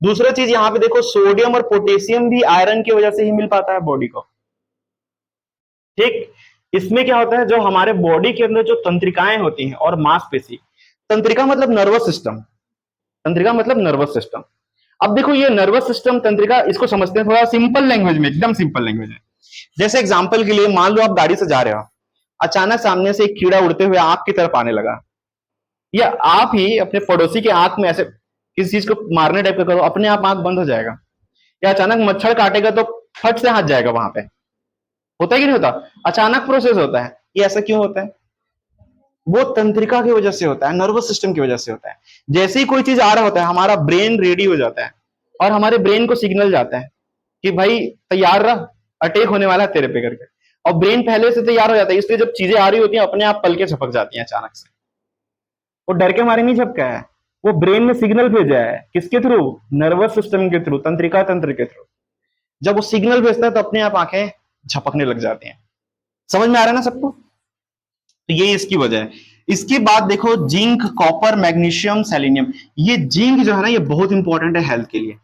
दूसरा चीज यहाँ पे देखो, सोडियम और पोटेशियम भी आयरन की वजह से ही मिल पाता है बॉडी को। ठीक, इसमें क्या होता है, जो हमारे बॉडी के अंदर जो तंत्रिकाएं होती हैं और मांसपेशी, तंत्रिका मतलब नर्वस सिस्टम, तंत्रिका मतलब नर्वस सिस्टम। अब देखो ये नर्वस सिस्टम तंत्रिका, इसको समझते हैं थोड़ा सिंपल लैंग्वेज में, एकदम सिंपल लैंग्वेज है। जैसे एग्जांपल के लिए मान लो आप गाड़ी से जा रहे हो, अचानक सामने से एक कीड़ा उड़ते हुए आंख की तरफ आने लगा, या आप ही अपने पड़ोसी के आंख में ऐसे किसी चीज को मारने टाइप का करो, अपने आप आंख बंद हो जाएगा। या अचानक मच्छर काटेगा तो फट से हाथ जाएगा वहां पे, होता है कि नहीं होता, अचानक प्रोसेस होता है। ये ऐसा क्यों होता है, वो तंत्रिका की वजह से होता है, नर्वस सिस्टम की वजह से होता है। जैसे ही कोई चीज आ रहा होता है, हमारा ब्रेन रेडी हो जाता है, और हमारे ब्रेन को सिग्नल जाता है कि भाई तैयार रह, अटैक होने वाला है तेरे पे करके। और ब्रेन पहले से तैयार हो जाता है, इसलिए जब चीजें आ रही होती हैं अपने आप पल के छपक जाती हैं अचानक से। वो डर के मारे नहीं छपका है, वो ब्रेन में सिग्नल भेजा है, किसके थ्रू? नर्वस सिस्टम के थ्रू, तंत्रिका तंत्र के थ्रू। जब वो सिग्नल भेजता है तो अपने आप आंखें झपकने लग जाती हैं। समझ में आ रहा है ना सबको? तो ये इसकी वजह है। इसके बाद देखो जिंक, कॉपर, मैग्नीशियम, सेलेनियम। ये जिंक जो है ना ये बहुत इंपॉर्टेंट है हेल्थ के लिए।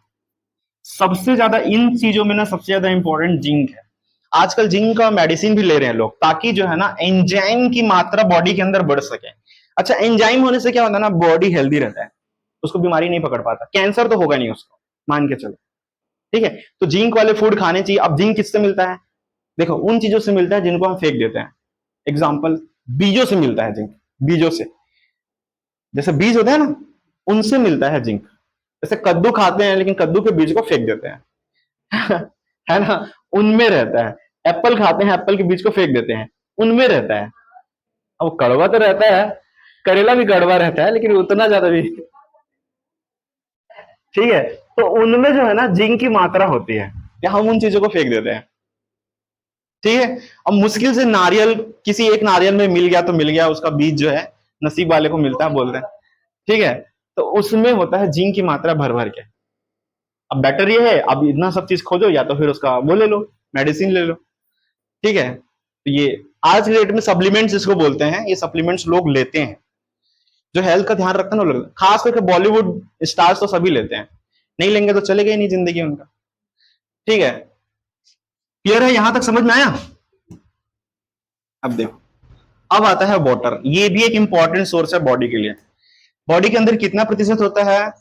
सबसे ज्यादा इन चीजों में ना सबसे ज्यादा इंपॉर्टेंट जिंक है। आजकल जिंक का मेडिसिन भी ले रहे हैं लोग, ताकि जो है ना एंजाइम की मात्रा बॉडी के अंदर बढ़ सके। अच्छा, एंजाइम होने से क्या होता है ना, बॉडी हेल्दी रहता है, उसको बीमारी नहीं पकड़ पाता, कैंसर तो होगा नहीं उसको, मान के चलो। ठीक है, तो जिंक वाले फूड खाने चाहिए। अब जिंक किससे मिलता है? देखो उन चीजों से मिलता है जिनको हम फेंक देते हैं। एग्जाम्पल, बीजों से मिलता है जिंक। बीजों से, जैसे बीज होते हैं ना, उनसे मिलता है जिंक। जैसे कद्दू खाते हैं लेकिन कद्दू के बीज को फेंक देते हैं है ना, उनमें रहता है। एप्पल खाते हैं, एप्पल के बीज को फेंक देते हैं, उनमें रहता है। अब कड़वा तो रहता है, करेला भी कड़वा रहता है, लेकिन उतना ज्यादा भी। ठीक है, तो उनमें जो है ना जिंक की मात्रा होती है, या हम उन चीजों को फेंक देते हैं। ठीक है, अब मुश्किल से नारियल, किसी एक नारियल में मिल गया तो मिल गया, उसका बीज जो है नसीब वाले को मिलता है बोलते हैं। ठीक है, तो उसमें होता है जिंक की मात्रा भर भर के। अब बेटर ये है, अब इतना सब चीज खोजो, या तो फिर उसका वो ले लो, मेडिसिन ले लो। ठीक है, तो ये आज के डेट में सप्लीमेंट्स जिसको बोलते हैं, ये सप्लीमेंट्स लोग लेते हैं, जो हेल्थ का ध्यान रखते हैं ना लोग, खास करके बॉलीवुड स्टार्स तो सभी लेते हैं। नहीं लेंगे तो चलेगा ही नहीं जिंदगी उनका। ठीक है, क्लियर है? यहां तक समझ में आया? अब देखो, अब आता है वाटर। ये भी एक इंपॉर्टेंट सोर्स है बॉडी के लिए। बॉडी के अंदर कितना प्रतिशत होता है?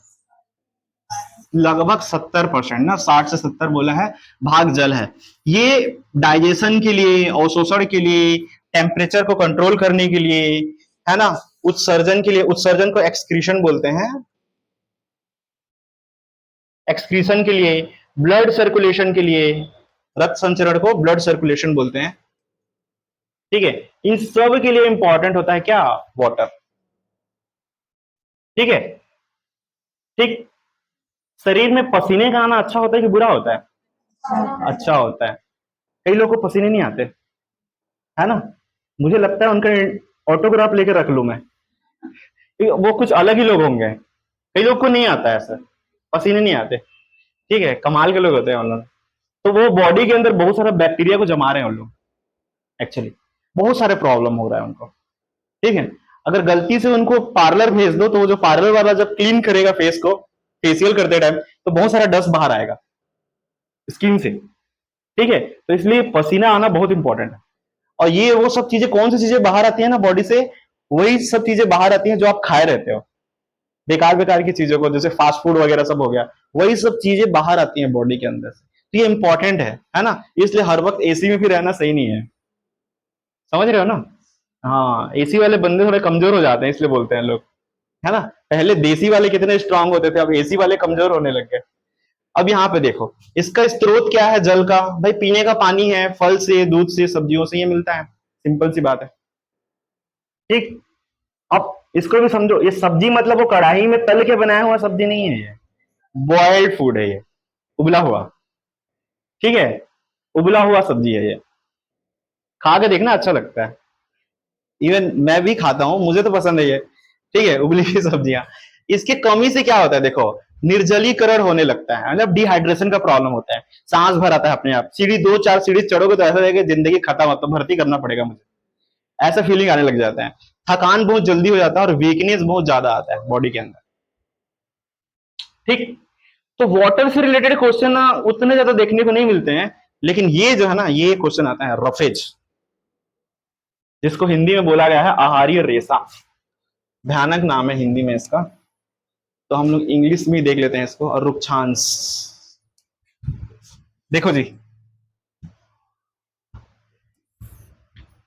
लगभग 70% ना, 60 से 70 बोला है, भाग जल है। ये डाइजेशन के लिए, अवशोषण के लिए, टेम्परेचर को कंट्रोल करने के लिए, है ना, उत्सर्जन के लिए, उत्सर्जन को एक्सक्रीशन बोलते हैं, एक्सक्रीशन के लिए, ब्लड सर्कुलेशन के लिए, रक्त संचरण को ब्लड सर्कुलेशन बोलते हैं। ठीक है, इन सब के लिए इंपॉर्टेंट होता है क्या? वाटर। ठीक है, ठीक। शरीर में पसीने का आना अच्छा होता है कि बुरा होता है? अच्छा होता है। कई लोग को पसीने नहीं आते, है ना, मुझे लगता है उनका ऑटोग्राफ लेके रख लूं मैं, वो कुछ अलग ही लोग होंगे। कई लोग को नहीं आता है ऐसा, पसीने नहीं आते। ठीक है, कमाल के लोग होते हैं उन लोग। तो वो बॉडी के अंदर बहुत सारा बैक्टीरिया को जमा रहे हैं उन लोग, एक्चुअली बहुत सारे प्रॉब्लम हो रहा है उनको। ठीक है, अगर गलती से उनको पार्लर भेज दो, तो वो जो पार्लर वाला जब क्लीन करेगा फेस को, फेशियल करते टाइम, तो बहुत सारा डस्ट बाहर आएगा स्किन से। ठीक है, तो इसलिए पसीना आना बहुत इंपॉर्टेंट है। और ये वो सब चीजें, कौन सी चीजें बाहर आती है ना बॉडी से? वही सब चीजें बाहर आती हैं जो आप खाए रहते हो, बेकार बेकार की चीजों को, जैसे फास्ट फूड वगैरह सब हो गया, वही सब चीजें बाहर आती हैं बॉडी के अंदर से। तो ये इंपॉर्टेंट है ना, इसलिए हर वक्त एसी में भी रहना सही नहीं है। समझ रहे हो ना? हाँ, एसी वाले बंदे थोड़े कमजोर हो जाते हैं, इसलिए बोलते हैं लोग, है ना। पहले देसी वाले कितने स्ट्रांग होते थे, अब एसी वाले कमजोर होने लग गए। अब यहाँ पे देखो, इसका स्रोत क्या है जल का? भाई पीने का पानी है, फल से, दूध से, सब्जियों से ये मिलता है, सिंपल सी बात है। ठीक, अब इसको भी समझो, ये सब्जी मतलब वो कढ़ाई में तल के बनाया हुआ सब्जी नहीं है, ये बॉइल्ड फूड है, ये उबला हुआ। ठीक है, उबला हुआ सब्जी है ये, खा के देखना अच्छा लगता है। इवन मैं भी खाता हूं, मुझे तो पसंद है ये। ठीक है, उबली हुई सब्जियां। इसके कमी से क्या होता है देखो, निर्जलीकरण होने लगता है, मतलब डिहाइड्रेशन का प्रॉब्लम होता है, सांस भर आता है अपने आप, सीढ़ी 2 4 सीढ़ी चढ़ोगे तो ऐसा लगेगा जिंदगी खत्म, अब तो भर्ती करना पड़ेगा मुझे, ऐसा फीलिंग आने लग जाता है। थकान बहुत जल्दी हो जाता है, और वीकनेस बहुत ज्यादा आता है बॉडी के अंदर। ठीक, तो वाटर से रिलेटेड क्वेश्चन ना उतने ज्यादा देखने को नहीं मिलते हैं, लेकिन ये जो है ना, ये क्वेश्चन आता है रफेज, जिसको हिंदी में बोला गया है आहारीय रेशा। भयानक नाम है हिंदी में इसका, तो हम लोग इंग्लिश में ही देख लेते हैं इसको, और रुक्षांश। देखो जी,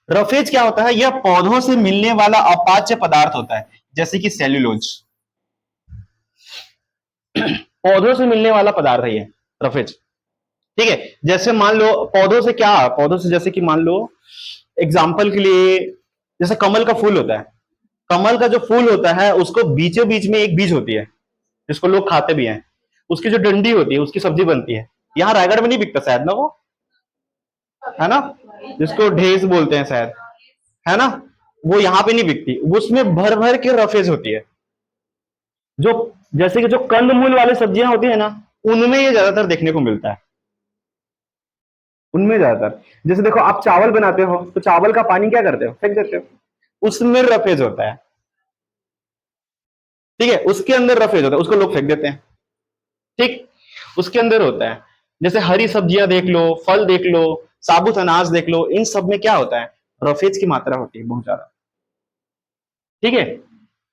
रफेज क्या होता है? यह पौधों से मिलने वाला अपाच्य पदार्थ होता है, जैसे कि सेल्यूलोज। पौधों से मिलने वाला पदार्थ है ये रफेज। ठीक है, जैसे मान लो पौधों से क्या, पौधों से जैसे कि मान लो एग्जाम्पल के लिए, जैसे कमल का फूल होता है, कमल का जो फूल होता है उसको बीचों बीच में एक बीज होती है, जिसको लोग खाते भी हैं, उसकी जो डंडी होती है उसकी सब्जी बनती है। यहाँ रायगढ़ में नहीं बिकता शायद ना वो, है ना, जिसको ढेस बोलते हैं शायद, है ना, वो यहाँ पे नहीं बिकती, उसमें भर भर के रफेज होती है। जो जैसे कि जो कंदमूल वाली सब्जियां होती है ना, उनमें ये ज्यादातर देखने को मिलता है, उनमें ज्यादातर। जैसे देखो आप चावल बनाते हो तो चावल का पानी क्या करते हो, फेंक देते हो, उसमें रफेज होता है, ठीक है, उसके अंदर रफेज होता है, उसको लोग फेंक देते हैं, ठीक, उसके अंदर होता है। जैसे हरी सब्जियां देख लो, फल देख लो, साबुत अनाज देख लो, इन सब में क्या होता है, रफेज की मात्रा होती है बहुत ज्यादा, ठीक है।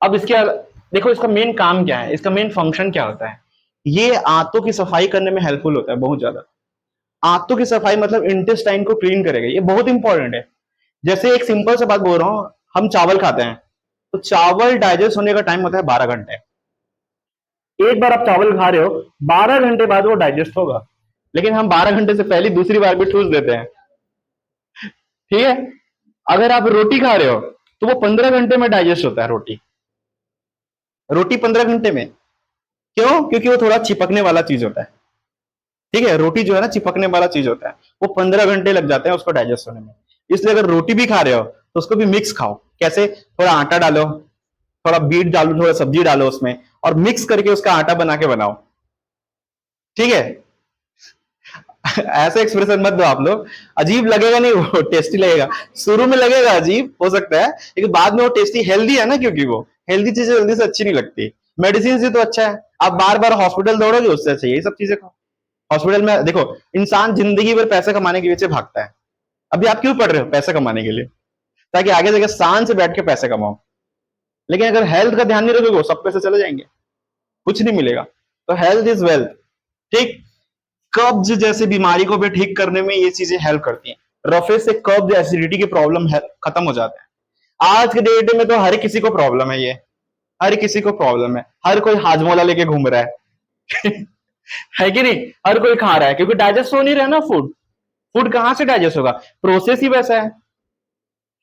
अब देखो इसका मेन काम क्या है, इसका मेन फंक्शन क्या होता है, ये आंतों की सफाई करने में हेल्पफुल होता है बहुत ज्यादा। आंतों की सफाई मतलब इंटेस्टाइन को क्लीन करेगा, ये बहुत इंपॉर्टेंट है। जैसे एक सिंपल सा बात बोल रहा हूं, हम चावल खाते हैं तो चावल डाइजेस्ट होने का टाइम होता है 12 घंटे। एक बार आप चावल खा रहे हो, 12 घंटे बाद वो डाइजेस्ट होगा, लेकिन हम 12 घंटे से पहले दूसरी बार भी ठूस देते हैं, ठीक है। अगर आप रोटी खा रहे हो तो वो 15 घंटे में डाइजेस्ट होता है, रोटी रोटी 15 घंटे में। क्यों? क्योंकि वो थोड़ा चिपकने वाला चीज होता है, ठीक है, रोटी जो है ना चिपकने वाला चीज होता है, वो 15 घंटे लग जाते हैं उसको डाइजेस्ट होने में। इसलिए अगर रोटी भी खा रहे हो तो उसको भी मिक्स खाओ। कैसे? थोड़ा आटा डालो, थोड़ा बीट डालो, थोड़ा सब्जी डालो उसमें, और मिक्स करके उसका आटा बना के बनाओ, ठीक है। ऐसे एक्सप्रेशन मत दो आप लोग, अजीब लगेगा नहीं, वो टेस्टी लगेगा, शुरू में लगेगा अजीब हो सकता है, लेकिन बाद में वो टेस्टी, हेल्दी है ना, क्योंकि वो हेल्दी चीजें जल्दी से अच्छी नहीं लगती। मेडिसिन से तो अच्छा है, आप बार बार हॉस्पिटल दौड़ोगे, उससे अच्छा यही सब चीजें खाओ। हॉस्पिटल में देखो, इंसान जिंदगी भर पैसे कमाने के पीछे भागता है, अभी आप क्यों पढ़ रहे हो? पैसे कमाने के लिए, ताकि आगे जाके शान से बैठ के पैसे कमाओ। लेकिन अगर हेल्थ का ध्यान नहीं रखोगे, सब पैसे चले जाएंगे, कुछ नहीं मिलेगा। तो हेल्थ इज वेल्थ, ठीक। कब्ज जैसे बीमारी को भी ठीक करने में ये चीजें हेल्प करती हैं। रफे से कब्ज, एसिडिटी की प्रॉब्लम खत्म हो जाता है। आज के डेट में तो हर किसी को प्रॉब्लम है, ये हर किसी को प्रॉब्लम है, हर कोई हाजमोला लेके घूम रहा है है कि नहीं? हर कोई खा रहा है, क्योंकि डाइजेस्ट हो नहीं रहा ना फूड। फूड कहां से डाइजेस्ट होगा? प्रोसेस ही वैसा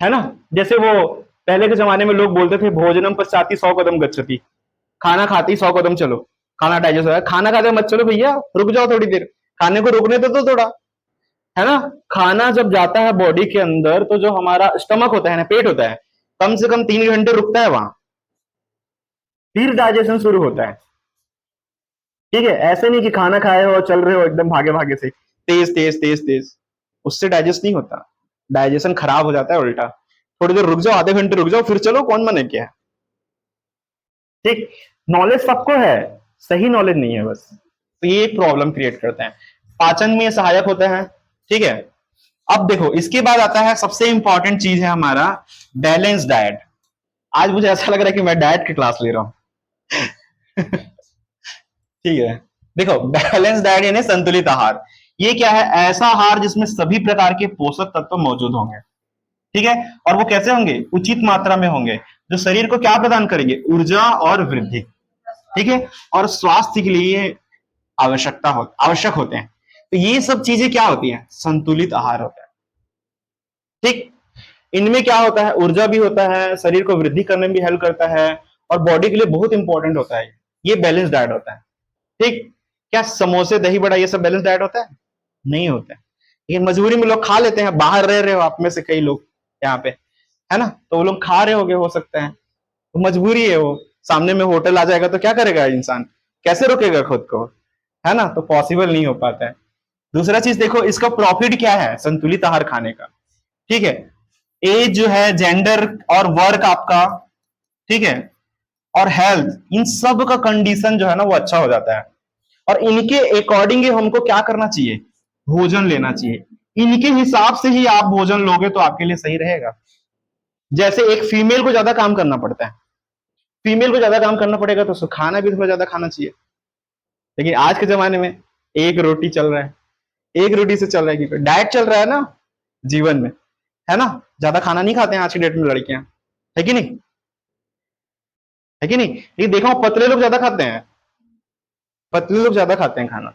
है ना। जैसे वो पहले के जमाने में लोग बोलते थे, भोजनम पश्चाति 100 कदम गच्छति, खाना खाते ही 100 कदम चलो, खाना डाइजेस्ट हो रहा है। खाना खाते मत चलो भैया, रुक जाओ थोड़ी देर, खाने को रुकने तो थोड़ा, है ना। खाना जब जाता है बॉडी के अंदर, तो जो हमारा स्टमक होता है ना, पेट होता है, कम से कम 3 घंटे रुकता है वहां, फिर डाइजेशन शुरू होता है, ठीक है। ऐसे नहीं कि खाना खाए हो चल रहे हो एकदम भागे भागे से, तेज तेज तेज तेज, उससे डाइजेस्ट नहीं होता, डाइजेशन खराब हो जाता है उल्टा। थोड़ी देर रुक जाओ, आधे घंटे रुक जाओ, फिर चलो, कौन मना किया है, ठीक। नॉलेज सबको है, सही नॉलेज नहीं है बस, तो ये एक प्रॉब्लम क्रिएट करता है। पाचन में सहायक होता है, ठीक है। अब देखो, इसके बाद आता है सबसे इंपॉर्टेंट चीज है हमारा बैलेंस डाइट। आज मुझे ऐसा लग रहा है कि मैं डाइट की क्लास ले रहा हूं ठीक है। देखो, बैलेंस डाइट यानी संतुलित आहार। ये क्या है? ऐसा आहार जिसमें सभी प्रकार के पोषक तत्व मौजूद होंगे, ठीक है। और वो कैसे होंगे? उचित मात्रा में होंगे, जो शरीर को क्या प्रदान करेंगे? ऊर्जा और वृद्धि, ठीक है, और स्वास्थ्य के लिए आवश्यक होते हैं। तो ये सब चीजें क्या होती हैं? संतुलित आहार होता है, ठीक। इनमें क्या होता है? ऊर्जा भी होता है, शरीर को वृद्धि करने में भी हेल्प करता है, और बॉडी के लिए बहुत इंपॉर्टेंट होता है। ये बैलेंस डाइट होता है, ठीक। क्या समोसे दही बड़ा ये सब बैलेंस डाइट होता है? नहीं होता है, लेकिन मजबूरी में लोग खा लेते हैं। बाहर रह रहे हो आप में से कई लोग यहाँ पे, है ना, तो वो लोग खा रहे होगे, हो सकता है, तो मजबूरी है वो। सामने में होटल आ जाएगा तो क्या करेगा इंसान? कैसे रोकेगा खुद को, है ना, तो पॉसिबल नहीं हो पाता है। दूसरा चीज देखो, इसका प्रॉफिट क्या है संतुलित आहार खाने का, ठीक है। एज जो है, जेंडर और वर्क आपका, ठीक है, और हेल्थ, इन सब का कंडीशन जो है ना वो अच्छा हो जाता है। और इनके अकॉर्डिंग हमको क्या करना चाहिए? भोजन लेना चाहिए। इनके हिसाब से ही आप भोजन लोगे तो आपके लिए सही रहेगा। जैसे एक फीमेल को ज्यादा काम करना पड़ता है, फीमेल को ज्यादा काम करना पड़ेगा तो उसको खाना भी थोड़ा ज्यादा खाना चाहिए। लेकिन आज के जमाने में एक रोटी चल रहा है, एक रोटी से चल रहा है, क्योंकि डाइट चल रहा है ना जीवन में, है ना। ज्यादा खाना नहीं खाते हैं आज की डेट में लड़कियां, है कि नहीं? है कि नहीं? ये देखो, पतले लोग ज्यादा खाते हैं, पतले लोग ज्यादा खाते हैं खाना।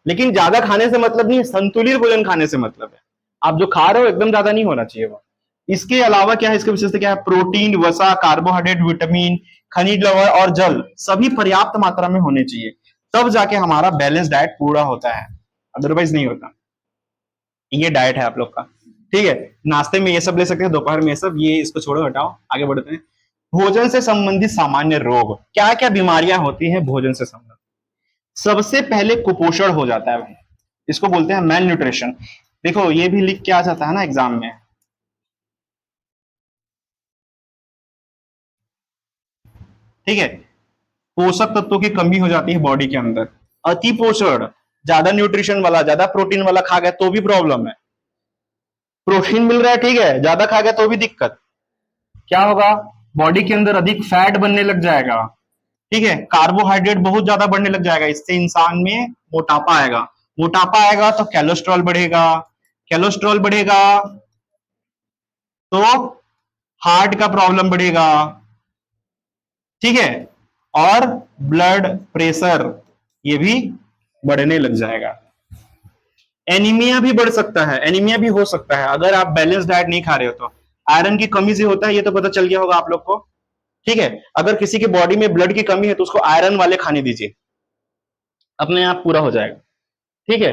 लेकिन ज्यादा खाने से मतलब नहीं है, संतुलित भोजन खाने से मतलब है। आप जो खा रहे हो एकदम ज्यादा नहीं होना चाहिए वो। इसके अलावा क्या है, इसके विशेषता क्या है? प्रोटीन, वसा, कार्बोहाइड्रेट, विटामिन, खनिज लवण और जल सभी पर्याप्त मात्रा में होने चाहिए, तब जाके हमारा बैलेंस डाइट पूरा होता है, अदरवाइज नहीं होता। ये डाइट है आप लोग का, ठीक है। नाश्ते में ये सब ले सकते हैं, दोपहर में ये सब, ये इसको छोड़ो, हटाओ, आगे बढ़ते हैं। भोजन से संबंधित सामान्य रोग, क्या क्या बीमारियां होती हैं भोजन से संबंधित? सबसे पहले कुपोषण हो जाता है भाई, इसको बोलते हैं मेल न्यूट्रिशन। देखो ये भी लिख के आ जाता है ना एग्जाम में, ठीक है। पोषक तत्वों की कमी हो जाती है बॉडी के अंदर। अति पोषण, ज्यादा न्यूट्रिशन वाला, ज्यादा प्रोटीन वाला खा गए तो भी प्रॉब्लम है। प्रोटीन मिल रहा है, ठीक है, ज्यादा खा गया तो भी दिक्कत। क्या होगा? बॉडी के अंदर अधिक फैट बनने लग जाएगा, ठीक है। कार्बोहाइड्रेट बहुत ज्यादा बढ़ने लग जाएगा, इससे इंसान में मोटापा आएगा। मोटापा आएगा तो कोलेस्ट्रॉल बढ़ेगा, कोलेस्ट्रॉल बढ़ेगा तो हार्ट का प्रॉब्लम बढ़ेगा, ठीक है। और ब्लड प्रेशर ये भी बढ़ने लग जाएगा। एनीमिया भी बढ़ सकता है, एनीमिया भी हो सकता है अगर आप बैलेंस डाइट नहीं खा रहे हो तो। आयरन की कमी से होता है, ये तो पता चल गया होगा आप लोग को, ठीक है। अगर किसी की बॉडी में ब्लड की कमी है तो उसको आयरन वाले खाने दीजिए, अपने आप पूरा हो जाएगा, ठीक है।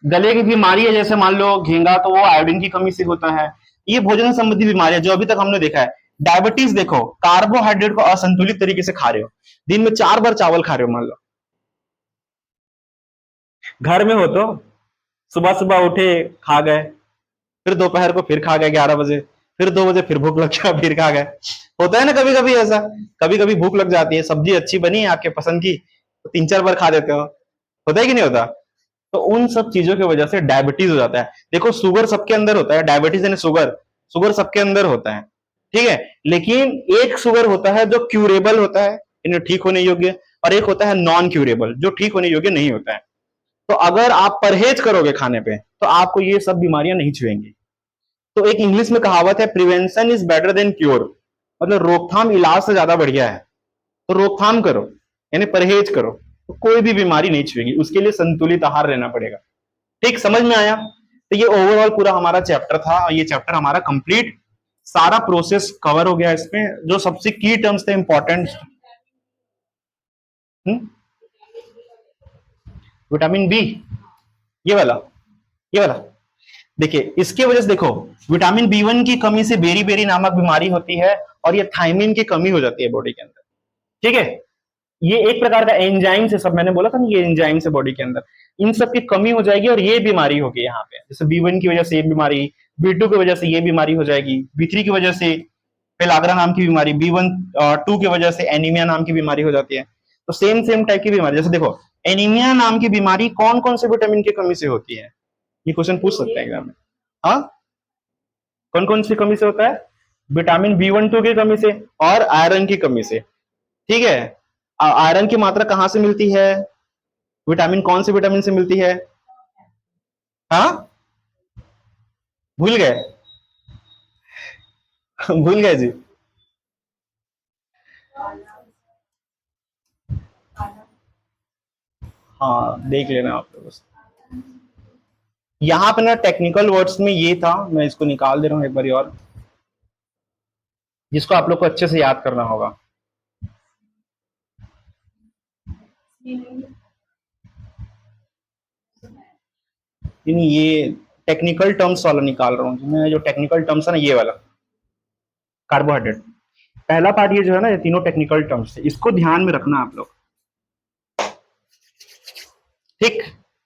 गले की बीमारी है जैसे मान लो घेंगा, तो वो आयोडीन की कमी से होता है। ये भोजन संबंधी बीमारियां जो अभी तक हमने देखा है। डायबिटीज देखो, कार्बोहाइड्रेट को असंतुलित तरीके से खा रहे हो, दिन में 4 बार चावल खा रहे हो मान लो। घर में हो तो सुबह सुबह उठे, खा गए, फिर दोपहर को फिर खा गए 11 बजे, फिर 2 बजे फिर भूख लग गया, फिर खा गए। होता है ना कभी कभी ऐसा, कभी कभी भूख लग जाती है, सब्जी अच्छी बनी है आपके पसंद की, तो 3-4 बार खा देते हो। होता है कि नहीं होता? तो उन सब चीजों की वजह से डायबिटीज हो जाता है। देखो शुगर सबके अंदर होता है, डायबिटीज यानी शुगर, शुगर सबके अंदर होता है, ठीक है। लेकिन एक शुगर होता है जो क्यूरेबल होता है, इन्हें ठीक होने योग्य, और एक होता है नॉन क्यूरेबल जो ठीक होने योग्य नहीं होता है। तो अगर आप परहेज करोगे खाने पे तो आपको ये सब बीमारियां नहीं छुएंगी। तो एक इंग्लिश में कहावत है, prevention is better than cure, मतलब रोकथाम इलाज से ज्यादा बढ़िया है। तो रोकथाम करो, यानी परहेज करो, तो कोई भी बीमारी नहीं छुएगी। उसके लिए संतुलित आहार लेना पड़ेगा, ठीक, समझ में आया? तो ये ओवरऑल पूरा हमारा चैप्टर था, और ये चैप्टर हमारा कंप्लीट, सारा प्रोसेस कवर हो गया इसमें। जो सबसे की टर्म्स थे इंपॉर्टेंट, विटामिन बी, ये वाला, ये वाला, देखिए इसके वजह से देखो, विटामिन बी 1 की कमी से बेरी बेरी नामक बीमारी होती है, और ये थायमिन की कमी हो जाती है बॉडी के अंदर, ठीक है। ये एक प्रकार का एंजाइम से, सब मैंने बोला था ना, ये एंजाइम से बॉडी के अंदर इन सब की कमी हो जाएगी, और ये बीमारी होगी यहाँ पे। जैसे बी 1 की वजह से ये बीमारी, बी 2 की वजह से ये बीमारी हो जाएगी, बी 3 की वजह से पेलाग्रा नाम की बीमारी, बी 1 2 की वजह से एनीमिया नाम की बीमारी हो जाती है। तो सेम सेम टाइप की बीमारी, जैसे देखो एनीमिया नाम की बीमारी कौन कौन से विटामिन की कमी से होती है, ये क्वेश्चन पूछ सकते हैं एग्जाम में। हाँ, कौन कौन सी कमी से होता है? विटामिन बी 1 2 की कमी से और आयरन की कमी से, ठीक है। आयरन की मात्रा कहां से मिलती है? विटामिन, कौन से विटामिन से मिलती है? हाँ, भूल गए? भूल गए जी? हाँ, देख लेना आप लोग। यहाँ पे ना टेक्निकल वर्ड्स में ये था, मैं इसको निकाल दे रहा हूँ एक बार और, जिसको आप लोग को अच्छे से याद करना होगा। ये टेक्निकल टर्म्स वाला निकाल रहा हूँ मैं, जो टेक्निकल टर्म्स है ना, ये वाला कार्बोहाइड्रेट, पहला पार्ट ये जो है ना, ये तीनों टेक्निकल टर्म्स है, इसको ध्यान में रखना आप लोग, ठीक।